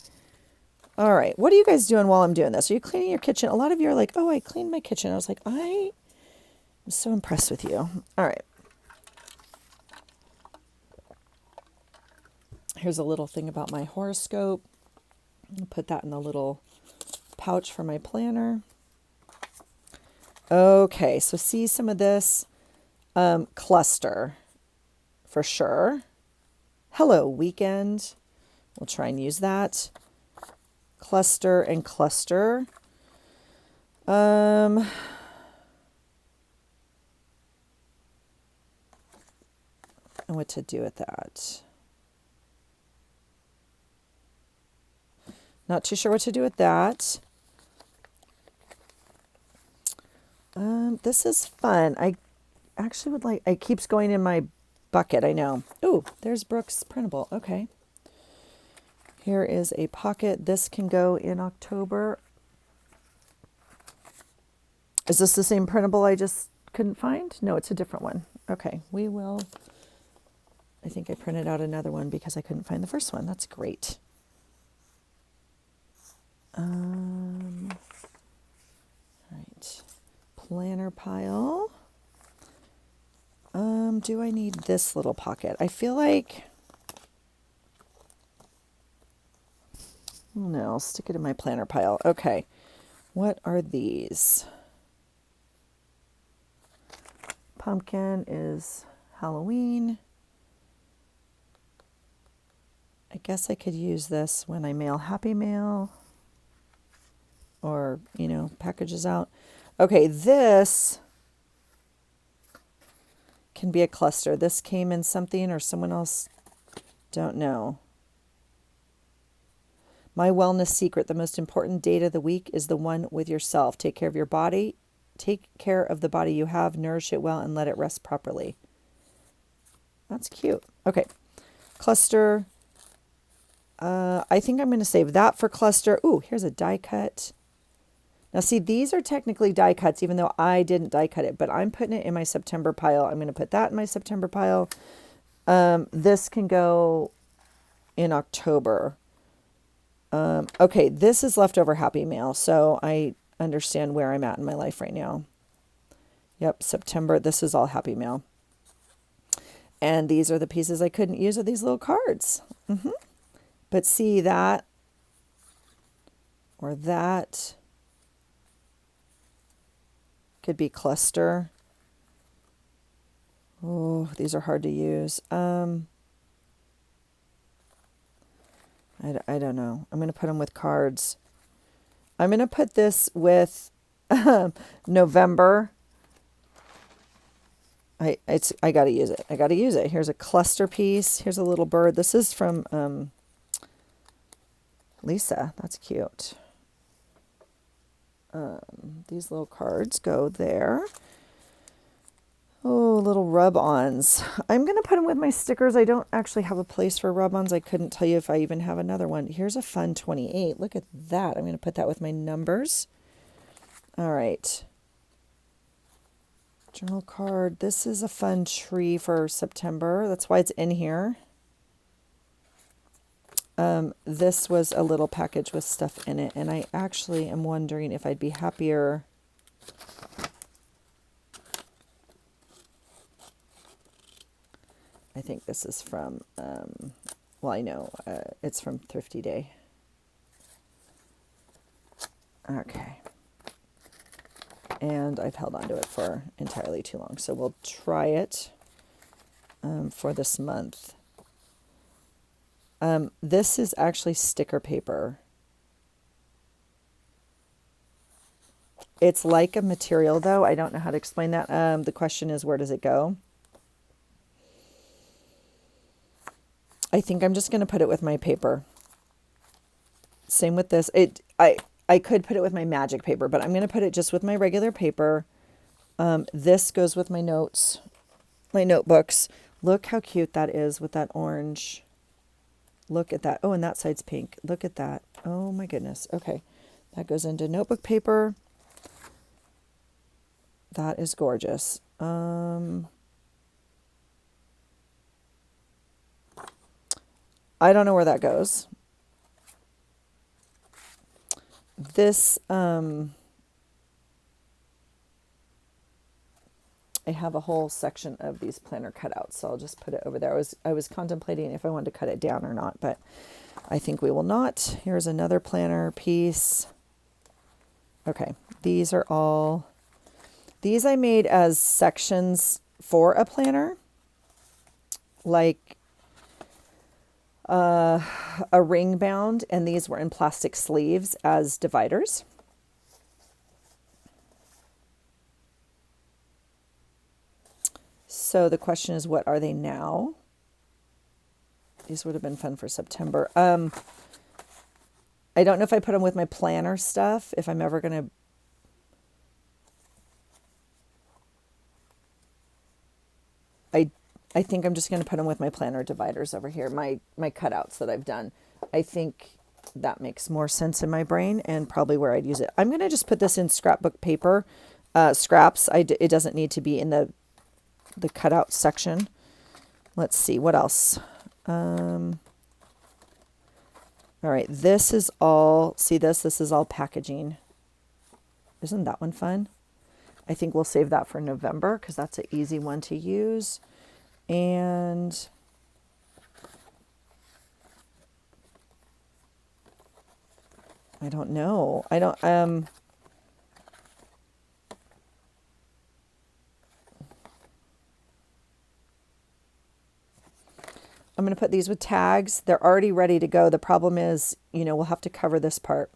All right. What are you guys doing while I'm doing this? Are you cleaning your kitchen? A lot of you are like, oh, I cleaned my kitchen. I was like, I am so impressed with you. All right. Here's a little thing about my horoscope. I'll put that in a little pouch for my planner. Okay, so see some of this cluster for sure. Hello, weekend. We'll try and use that. Cluster and cluster. And what to do with that? Not too sure what to do with that. This is fun. I actually would like, it keeps going in my bucket, I know. Ooh, there's Brooks printable. Okay. Here is a pocket. This can go in October. Is this the same printable I just couldn't find? No, it's a different one. Okay, we will. I think I printed out another one because I couldn't find the first one. That's great. Right. Planner pile. Do I need this little pocket? I feel like Oh no, I'll stick it in my planner pile. Okay. What are these? Pumpkin is Halloween. I guess I could use this when I mail Happy Mail or, you know, packages out. Okay, this can be a cluster. This came in something or someone else, don't know. My wellness secret, the most important date of the week is the one with yourself. Take care of your body. Take care of the body you have, nourish it well, and let it rest properly. That's cute. Okay, cluster. I think I'm going to save that for cluster. Ooh, here's a die cut. Now see, these are technically die cuts, even though I didn't die cut it, but I'm putting it in my September pile. I'm going to put that in my September pile. This can go in October. Okay, this is leftover Happy Mail, so I understand where I'm at in my life right now. Yep, September, this is all Happy Mail. And these are the pieces I couldn't use with these little cards. But see that, or that could be cluster. Oh, these are hard to use. I don't know. I'm going to put them with cards. I'm going to put this with November. I got to use it. I got to use it. Here's a cluster piece. Here's a little bird. This is from Lisa. That's cute. These little cards go there. Oh, little rub-ons. I'm going to put them with my stickers. I don't actually have a place for rub-ons. I couldn't tell you if I even have another one. Here's a fun 28. Look at that. I'm going to put that with my numbers. All right. Journal card. This is a fun tree for September. That's why it's in here. This was a little package with stuff in it, and I actually am wondering if I'd be happier. I think this is from, well, I know it's from Thrifty Day. Okay. And I've held on to it for entirely too long, so we'll try it for this month. This is actually sticker paper. It's like a material, though. I don't know how to explain that. The question is, where does it go? I think I'm just going to put it with my paper. Same with this. I could put it with my magic paper, but I'm going to put it just with my regular paper. This goes with my notes, my notebooks. Look how cute that is with that orange. Look at that. Oh, and that side's pink. Look at that. Oh my goodness. Okay. That goes into notebook paper. That is gorgeous. I don't know where that goes. This, I have a whole section of these planner cutouts, so I'll just put it over there. I was contemplating if I wanted to cut it down or not, but I think we will not. Here's another planner piece. Okay, these are all, these I made as sections for a planner, like a ring bound, and these were in plastic sleeves as dividers. So the question is, what are they now? These would have been fun for September. I don't know if I put them with my planner stuff, if I'm ever going to. I think I'm just going to put them with my planner dividers over here, my cutouts that I've done. I think that makes more sense in my brain and probably where I'd use it. I'm going to just put this in scrapbook paper, scraps. It doesn't need to be in the cutout section. Let's see, what else? All right, this is all, see this is all packaging. Isn't that one fun? I think we'll save that for November because that's an easy one to use. And I don't know. I don't, I'm going to put these with tags. They're already ready to go. The problem is, we'll have to cover this part.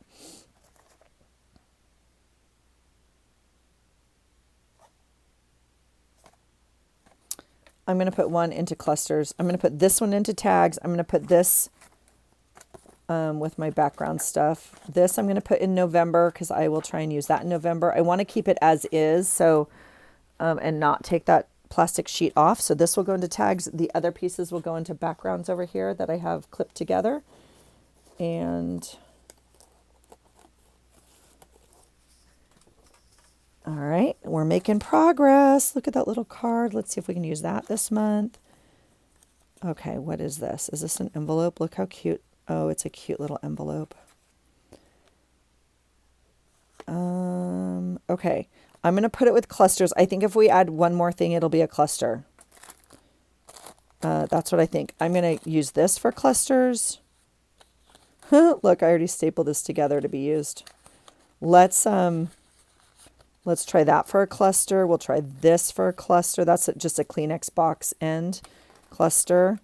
I'm going to put one into clusters. I'm going to put this one into tags. I'm going to put this with my background stuff. This I'm going to put in November because I will try and use that in November. I want to keep it as is, so and not take that plastic sheet off. So this will go into tags. The other pieces will go into backgrounds over here that I have clipped together. And all right, we're making progress. Look at that little card. Let's see if we can use that this month. Okay, what is this? Is this an envelope? Look how cute. Oh, it's a cute little envelope. Okay, I'm going to put it with clusters. I think if we add one more thing, it'll be a cluster. That's what I think. I'm going to use this for clusters. Look, I already stapled this together to be used. Let's try that for a cluster. We'll try this for a cluster. That's just a Kleenex box end cluster.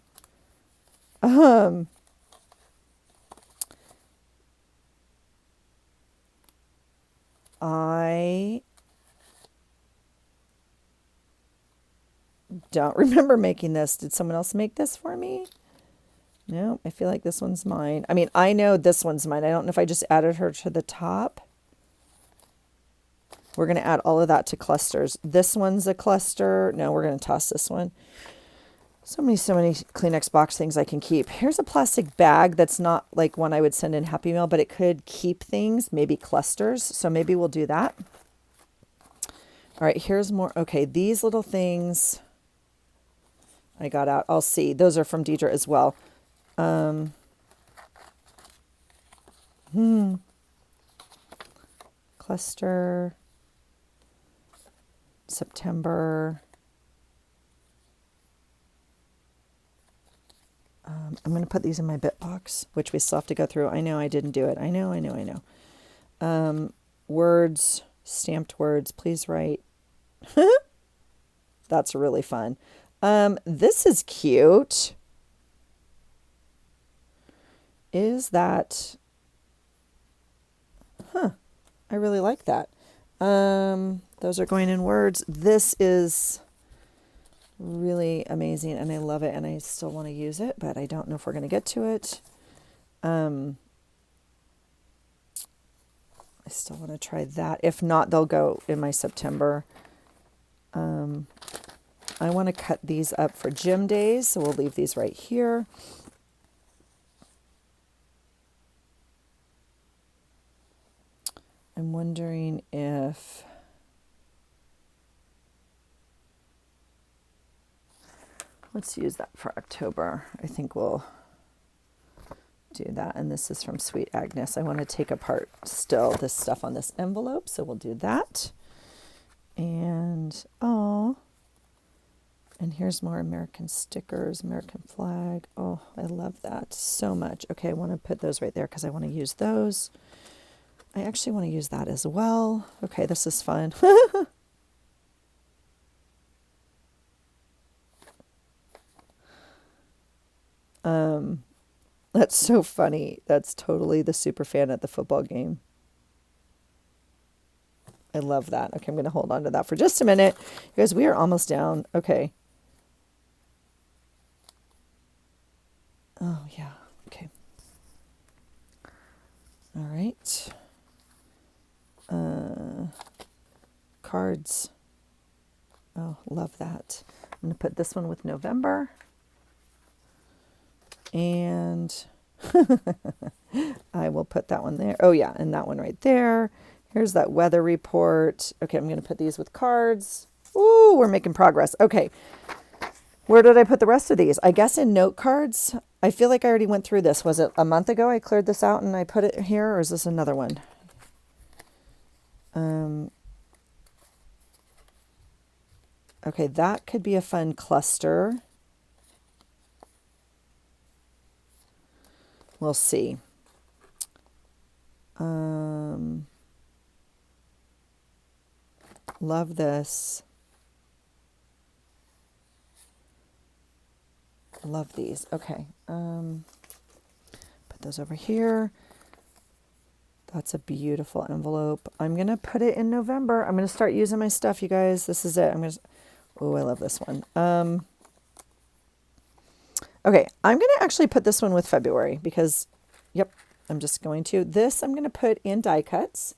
I don't remember making this. Did someone else make this for me? No, I feel like this one's mine. I mean, I know this one's mine. I don't know if I just added her to the top. We're going to add all of that to clusters. This one's a cluster. No, we're going to toss this one. So many Kleenex box things I can keep. Here's a plastic bag that's not like one I would send in Happy Mail, but it could keep things, maybe clusters. So maybe we'll do that. All right, here's more. Okay, these little things I got out. I'll see. Those are from Deidre as well. Cluster. September. I'm going to put these in my bit box, which we still have to go through. I know I didn't do it. I know. Words, stamped words, please write. That's really fun. This is cute. Is that... I really like that. Those are going in words. This is really amazing and I love it and I still want to use it, but I don't know if we're going to get to it. I still want to try that. If not, they'll go in my September. I want to cut these up for gym days, so we'll leave these right here. I'm wondering if... Let's use that for October. I think we'll do that. And this is from Sweet Agnes. I want to take apart still this stuff on this envelope, so we'll do that. And, oh, and here's more American stickers, American flag. Oh, I love that so much. Okay, I want to put those right there because I want to use those. I actually want to use that as well. Okay, this is fun. That's so funny. That's totally the super fan at the football game. I love that. Okay, I'm going to hold on to that for just a minute because we are almost down. Okay. Oh, yeah. Okay. All right. Cards. Oh, love that. I'm going to put this one with November. And I will put that one there. Oh, yeah, and that one right there. Here's that weather report. Okay, I'm going to put these with cards. Ooh, we're making progress. Okay, where did I put the rest of these? I guess in note cards. I feel like I already went through this. Was it a month ago I cleared this out and I put it here, or is this another one? Okay, that could be a fun cluster. We'll see. Love this. Love these. Okay. Put those over here. That's a beautiful envelope. I'm going to put it in November. I'm going to start using my stuff, you guys. This is it. Oh, I love this one. Okay, I'm going to actually put this one with February because, yep, I'm just going to. This I'm going to put in die cuts.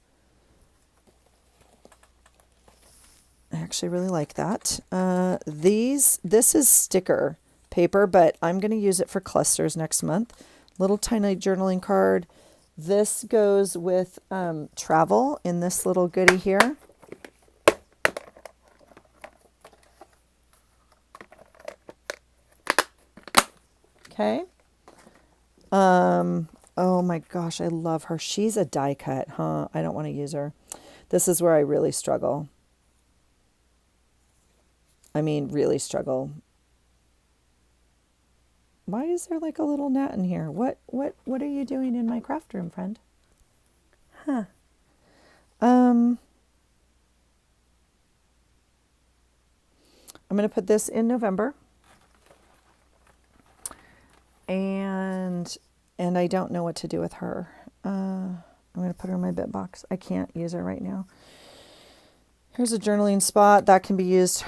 I actually really like that. This is sticker paper, but I'm going to use it for clusters next month. Little tiny journaling card. This goes with travel in this little goodie here. Okay. Oh my gosh, I love her. She's a die cut, huh? I don't want to use her. This is where I really struggle. I mean, really struggle. Why is there like a little gnat in here? What are you doing in my craft room, friend? Huh. I'm going to put this in November. And I don't know what to do with her. I'm going to put her in my bit box. I can't use her right now. Here's a journaling spot that can be used.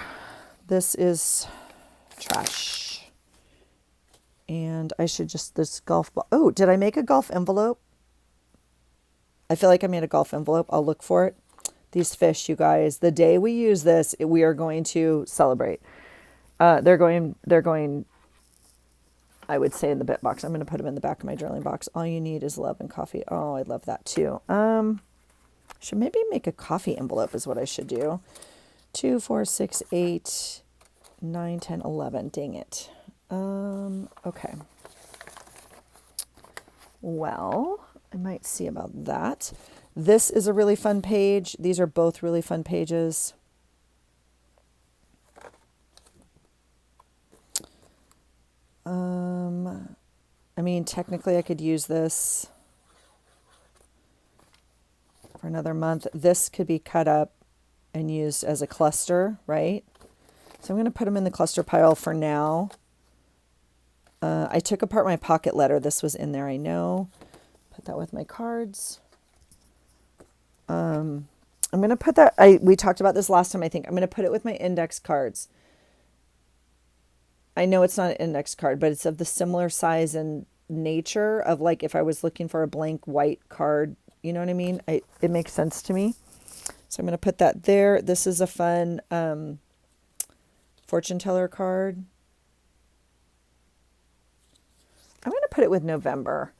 This is trash. And I should just, this golf ball. Oh, did I make a golf envelope? I feel like I made a golf envelope. I'll look for it. These fish, you guys, the day we use this, we are going to celebrate. They're going, I would say, in the bit box. I'm going to put them in the back of my journaling box. All you need is love and coffee. Oh, I love that too. Should maybe make a coffee envelope is what I should do. 2, 4, 6, 8, 9, 10, 11. Dang it. Okay. Well, I might see about that. This is a really fun page. These are both really fun pages. I mean, technically I could use this for another month. This could be cut up and used as a cluster, right? So I'm going to put them in the cluster pile for now. I took apart my pocket letter. This was in there, I know. Put that with my cards. I'm going to put that, we talked about this last time, I think. I'm going to put it with my index cards. I know it's not an index card, but it's of the similar size and nature of like if I was looking for a blank white card, you know what I mean? It makes sense to me. So I'm going to put that there. This is a fun fortune teller card. I'm going to put it with November.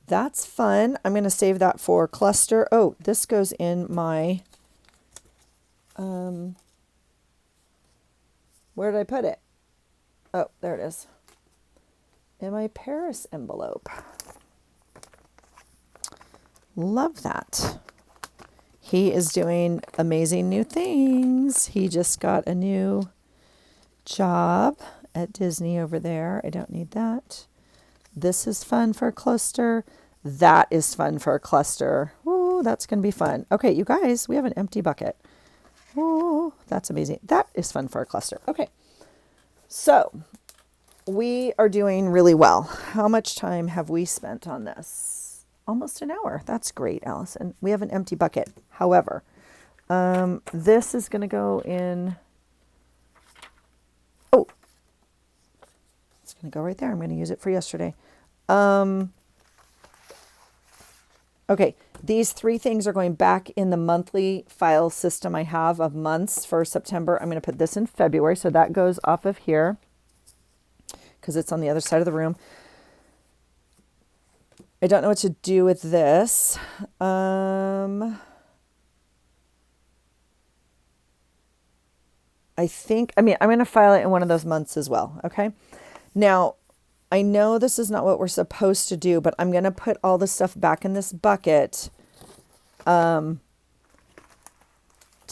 That's fun. I'm going to save that for cluster. Oh, this goes in my, where did I put it? Oh, there it is. In my Paris envelope. Love that. He is doing amazing new things. He just got a new job at Disney over there. I don't need that. This is fun for a cluster. That is fun for a cluster. Ooh, that's going to be fun. Okay, you guys, we have an empty bucket. Oh, that's amazing. That is fun for a cluster. Okay, so we are doing really well. How much time have we spent on this? Almost an hour. That's great, Allison. We have an empty bucket. However, this is going to go in. Oh, it's going to go right there. I'm going to use it for yesterday. Okay, these 3 things are going back in the monthly file system I have of months for September. I'm going to put this in February, so that goes off of here because it's on the other side of the room. I don't know what to do with this. I mean, I'm going to file it in one of those months as well, okay? Now, I know this is not what we're supposed to do, but I'm going to put all the stuff back in this bucket to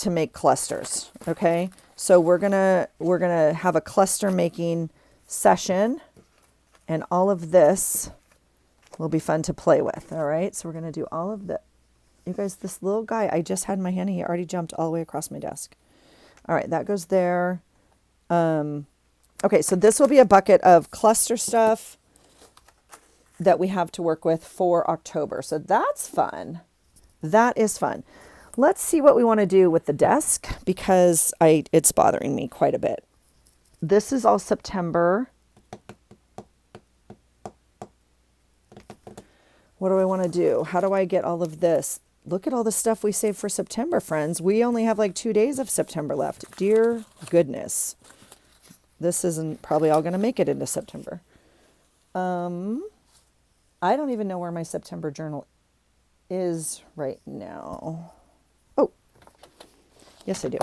make clusters, okay? So we're going to have a cluster making session, and all of this will be fun to play with. All right, so we're going to do all of the, you guys, this little guy, I just had in my hand, he already jumped all the way across my desk. All right, that goes there. Okay, so this will be a bucket of cluster stuff that we have to work with for October. So that's fun. That is fun. Let's see what we want to do with the desk because it's bothering me quite a bit. This is all September. What do I want to do? How do I get all of this? Look at all the stuff we saved for September, friends. We only have like 2 days of September left. Dear goodness. This isn't probably all going to make it into September. I don't even know where my September journal is right now. Oh, yes, I do.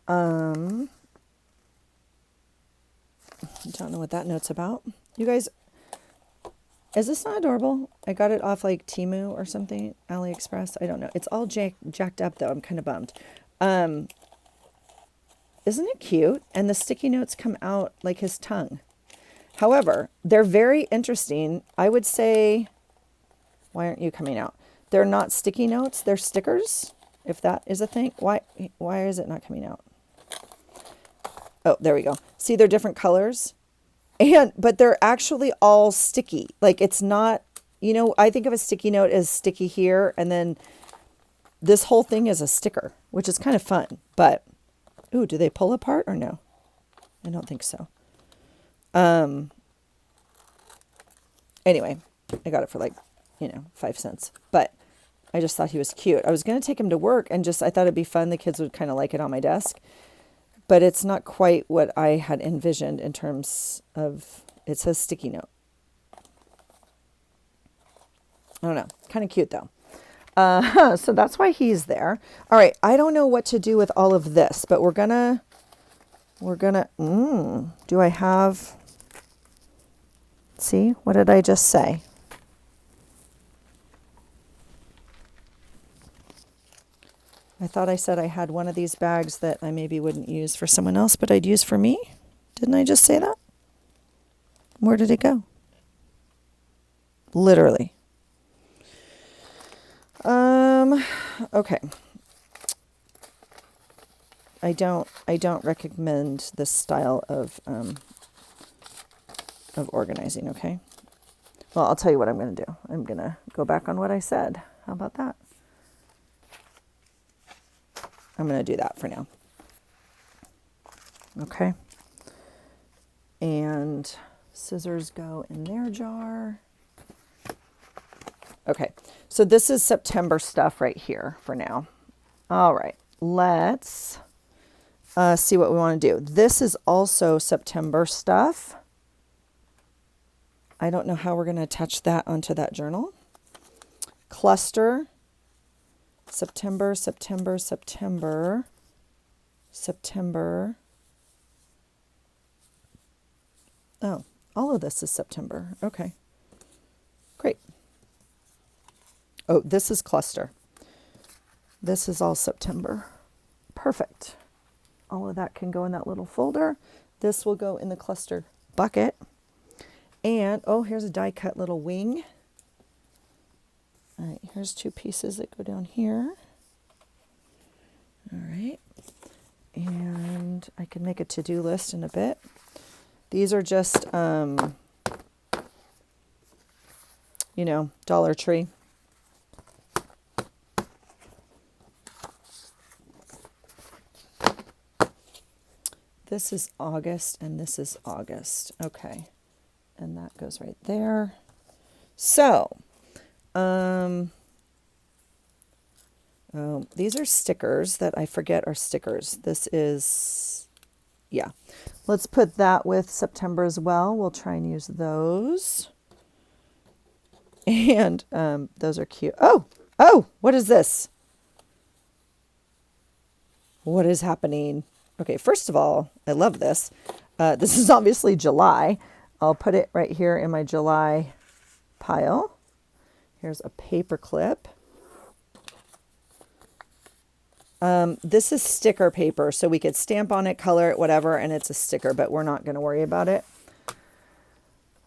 I don't know what that note's about. You guys, is this not adorable? I got it off like Temu or something, AliExpress. I don't know. It's all jacked up though. I'm kind of bummed. Isn't it cute? And the sticky notes come out like his tongue. However, they're very interesting. I would say, why aren't you coming out? They're not sticky notes. They're stickers, if that is a thing. Why is it not coming out? Oh, there we go. See, they're different colors. But they're actually all sticky. Like it's not, I think of a sticky note as sticky here. And then this whole thing is a sticker, which is kind of fun. But, ooh, do they pull apart or no? I don't think so. Anyway, I got it for like, 5 cents, but I just thought he was cute. I was going to take him to work and I thought it'd be fun. The kids would kind of like it on my desk, but it's not quite what I had envisioned in terms of, it says sticky note. I don't know. Kind of cute though. So that's why he's there. All right. I don't know what to do with all of this, but we're gonna, do I have, see, what did I just say? I thought I said I had one of these bags that I maybe wouldn't use for someone else, but I'd use for me. Didn't I just say that? Where did it go? Literally. Okay. I don't recommend this style of organizing, okay? Well, I'll tell you what I'm going to do. I'm going to go back on what I said. How about that? I'm going to do that for now. Okay. And scissors go in their jar. Okay. So this is September stuff right here for now. All right. Let's see what we want to do. This is also September stuff. I don't know how we're going to attach that onto that journal. Cluster. September, September, September, September. Oh, all of this is September. Okay, great. Oh, this is cluster. This is all September. Perfect. All of that can go in that little folder. This will go in the cluster bucket. And, oh, here's a die cut little wing. All right, here's 2 pieces that go down here. All right. And I can make a to-do list in a bit. These are just, Dollar Tree. This is August and this is August. Okay. And that goes right there. So, these are stickers that I forget are stickers. This is, yeah. Let's put that with September as well. We'll try and use those. And those are cute. Oh, what is this? What is happening? Okay, first of all, I love this. This is obviously July. I'll put it right here in my July pile. Here's a paper clip. This is sticker paper, so we could stamp on it, color it, whatever, and it's a sticker, but we're not going to worry about it.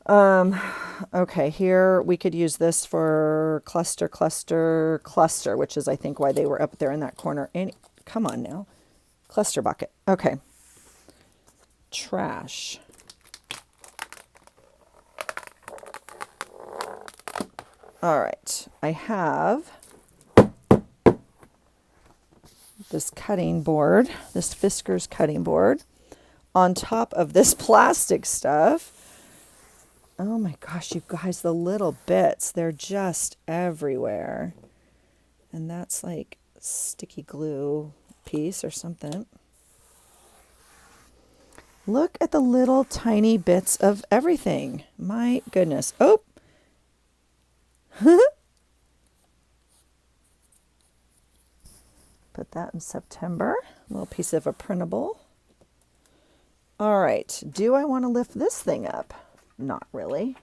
Okay, here we could use this for cluster, cluster, cluster, which is I think why they were up there in that corner. And come on now. Cluster bucket. Okay. Trash. All right. I have this cutting board, this Fiskars cutting board, on top of this plastic stuff. Oh my gosh, you guys, the little bits, they're just everywhere. And that's like sticky glue piece or something. Look at the little tiny bits of everything. My goodness. Oh. Put that in September. A little piece of a printable. All right. Do I want to lift this thing up? Not really.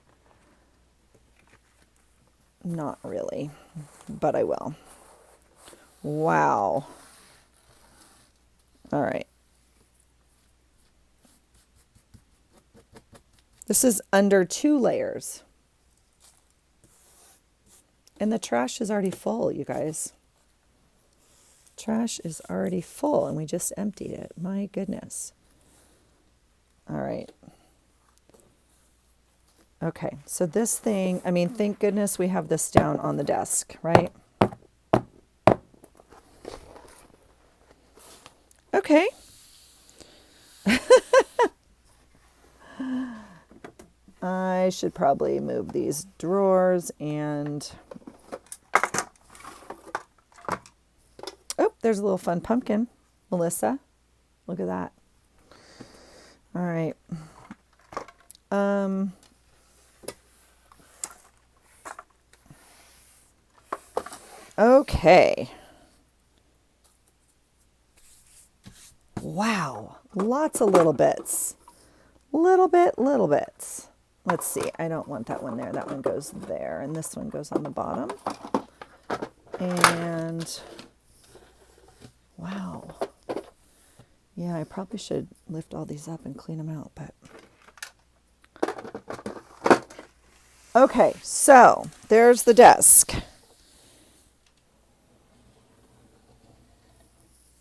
Not really. But I will. Wow. All right. This is under 2 layers. And the trash is already full, you guys. Trash is already full and we just emptied it. My goodness. All right. Okay, so this thing, I mean, thank goodness we have this down on the desk, right? Okay. I should probably move these drawers and... Oh, there's a little fun pumpkin, Melissa. Look at that. All right. Okay. Wow. Lots of little bits. Little bits. Let's see. I don't want that one there. That one goes there. And this one goes on the bottom. And wow. Yeah, I probably should lift all these up and clean them out, but. Okay, so there's the desk.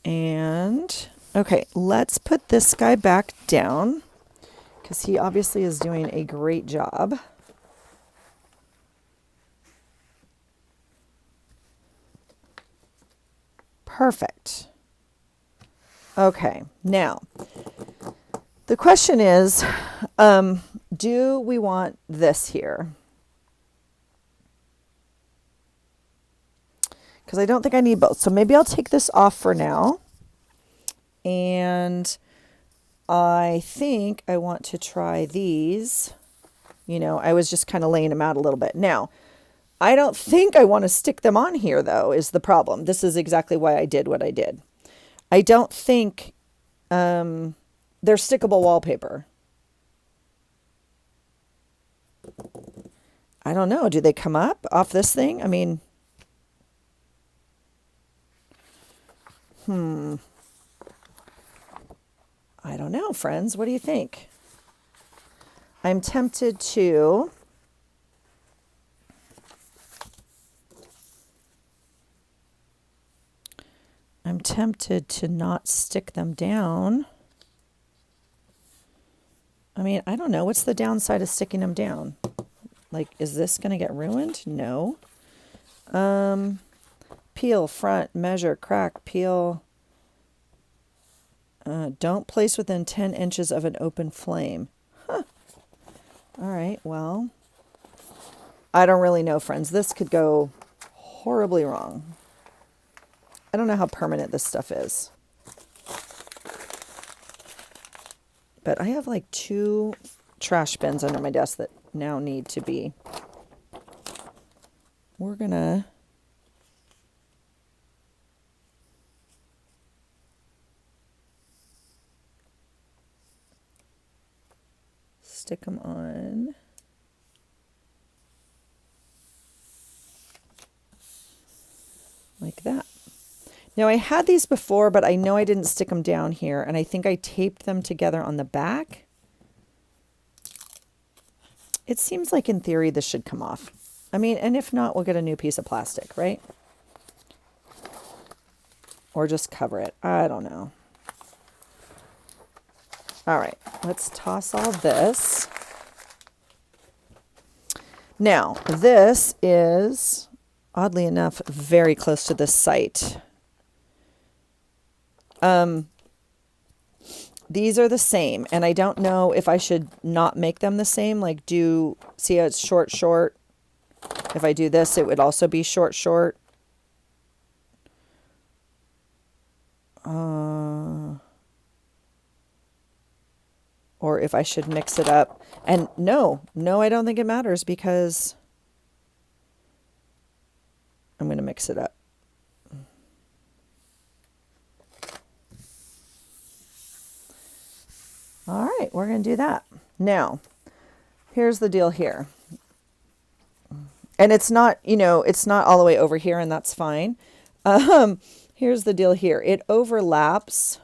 And, okay, let's put this guy back down because he obviously is doing a great job. Perfect. Okay, now, the question is, do we want this here? Because I don't think I need both. So maybe I'll take this off for now. And I think I want to try these. You know, I was just kind of laying them out a little bit. Now, I don't think I want to stick them on here, though, is the problem. This is exactly why I did what I did. I don't think they're stickable wallpaper. I don't know. Do they come up off this thing? I mean... I don't know, friends. What do you think? I'm tempted to not stick them down. I mean, I don't know. What's the downside of sticking them down? Like, is this going to get ruined? No. Peel, front, measure, crack, peel. Don't place within 10 inches of an open flame. Huh. All right, well, I don't really know, friends. This could go horribly wrong. I don't know how permanent this stuff is. But I have like 2 trash bins under my desk that now need to be. We're going to... stick them on. Like that. Now I had these before, but I know I didn't stick them down here, and I think I taped them together on the back. It seems like in theory this should come off. I mean, and if not, we'll get a new piece of plastic, right? Or just cover it. I don't know. All right, let's toss all this. Now, this is, oddly enough, very close to this site. These are the same, and I don't know if I should not make them the same, like see how it's short, short? If I do this, it would also be short, short. Or if I should mix it up. And no, I don't think it matters because I'm going to mix it up. All right, we're going to do that. Now, here's the deal here. And it's not, it's not all the way over here, and that's fine. Here's the deal here. It overlaps.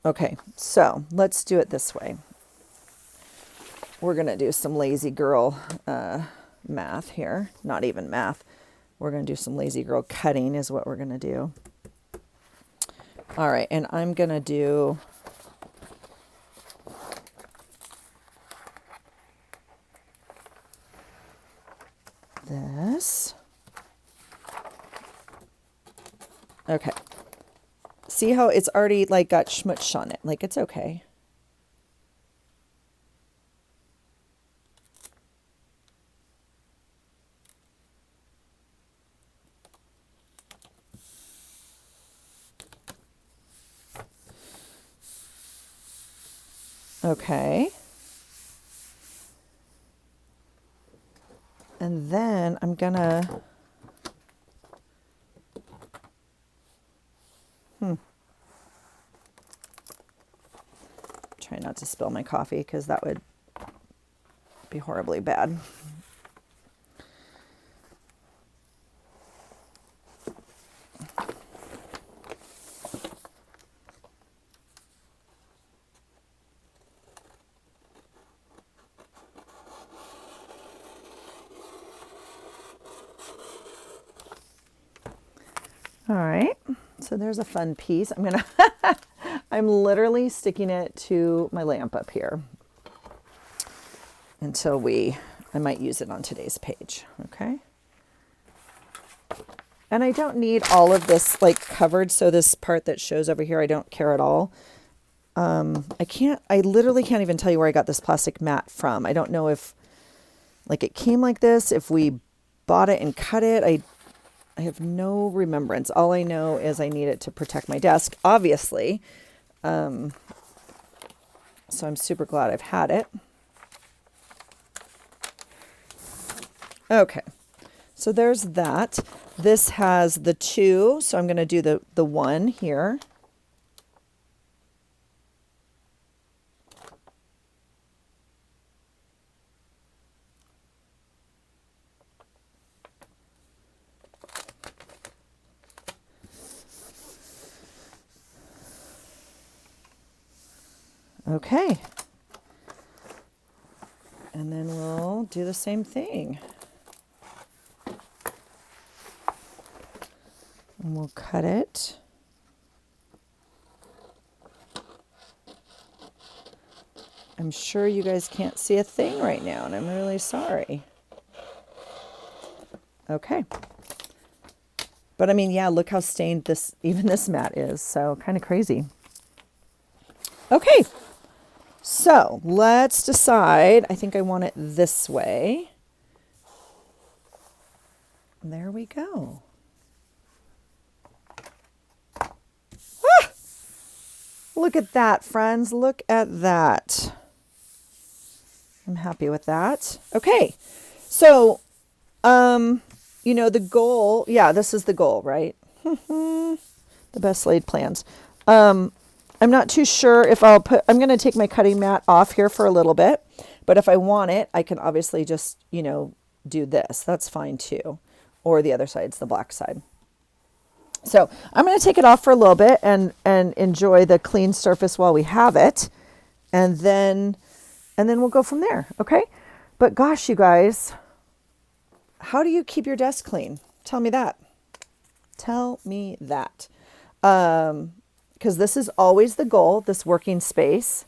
Okay, so let's do it this way. We're going to do some lazy girl math here. Not even math. We're going to do some lazy girl cutting is what we're going to do. All right, and I'm going to do this. Okay. See how it's already like got schmutz on it? Like it's okay. Okay. And then I'm gonna try not to spill my coffee because that would be horribly bad. All right, so there's a fun piece. I'm literally sticking it to my lamp up here until I might use it on today's page, okay? And I don't need all of this like covered, so this part that shows over here, I don't care at all. I literally can't even tell you where I got this plastic mat from. I don't know if like it came like this, if we bought it and cut it. I have no remembrance. All I know is I need it to protect my desk, obviously. So I'm super glad I've had it. Okay, so there's that. This has the 2, so I'm going to do the 1 here. Okay. And then we'll do the same thing. And we'll cut it. I'm sure you guys can't see a thing right now, and I'm really sorry. Okay. But I mean, yeah, look how stained even this mat is. So kind of crazy. Okay. So let's decide. I think I want it this way. There we go. Ah! Look at that, friends. Look at that. I'm happy with that. Okay. So, the goal, yeah, this is the goal, right? The best laid plans. I'm not too sure if I'm going to take my cutting mat off here for a little bit, but if I want it, I can obviously just, do this. That's fine too. Or the other side's the black side. So I'm going to take it off for a little bit and enjoy the clean surface while we have it. and then we'll go from there. Okay. But gosh, you guys, how do you keep your desk clean? Tell me that. Tell me that. Because this is always the goal, this working space.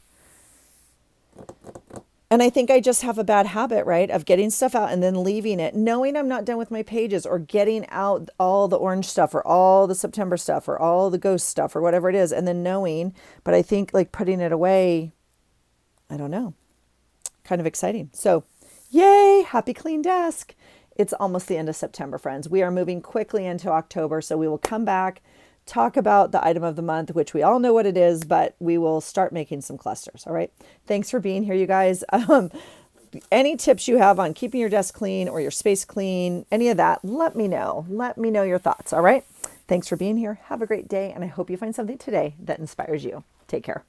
And I think I just have a bad habit, right, of getting stuff out and then leaving it, knowing I'm not done with my pages, or getting out all the orange stuff or all the September stuff or all the ghost stuff or whatever it is, and then knowing, but I think like putting it away, I don't know, kind of exciting. So yay, happy clean desk. It's almost the end of September, friends. We are moving quickly into October, so we will come back, talk about the item of the month, which we all know what it is, but we will start making some clusters. All right. Thanks for being here, you guys. Any tips you have on keeping your desk clean or your space clean, any of that, let me know. Let me know your thoughts. All right. Thanks for being here. Have a great day. And I hope you find something today that inspires you. Take care.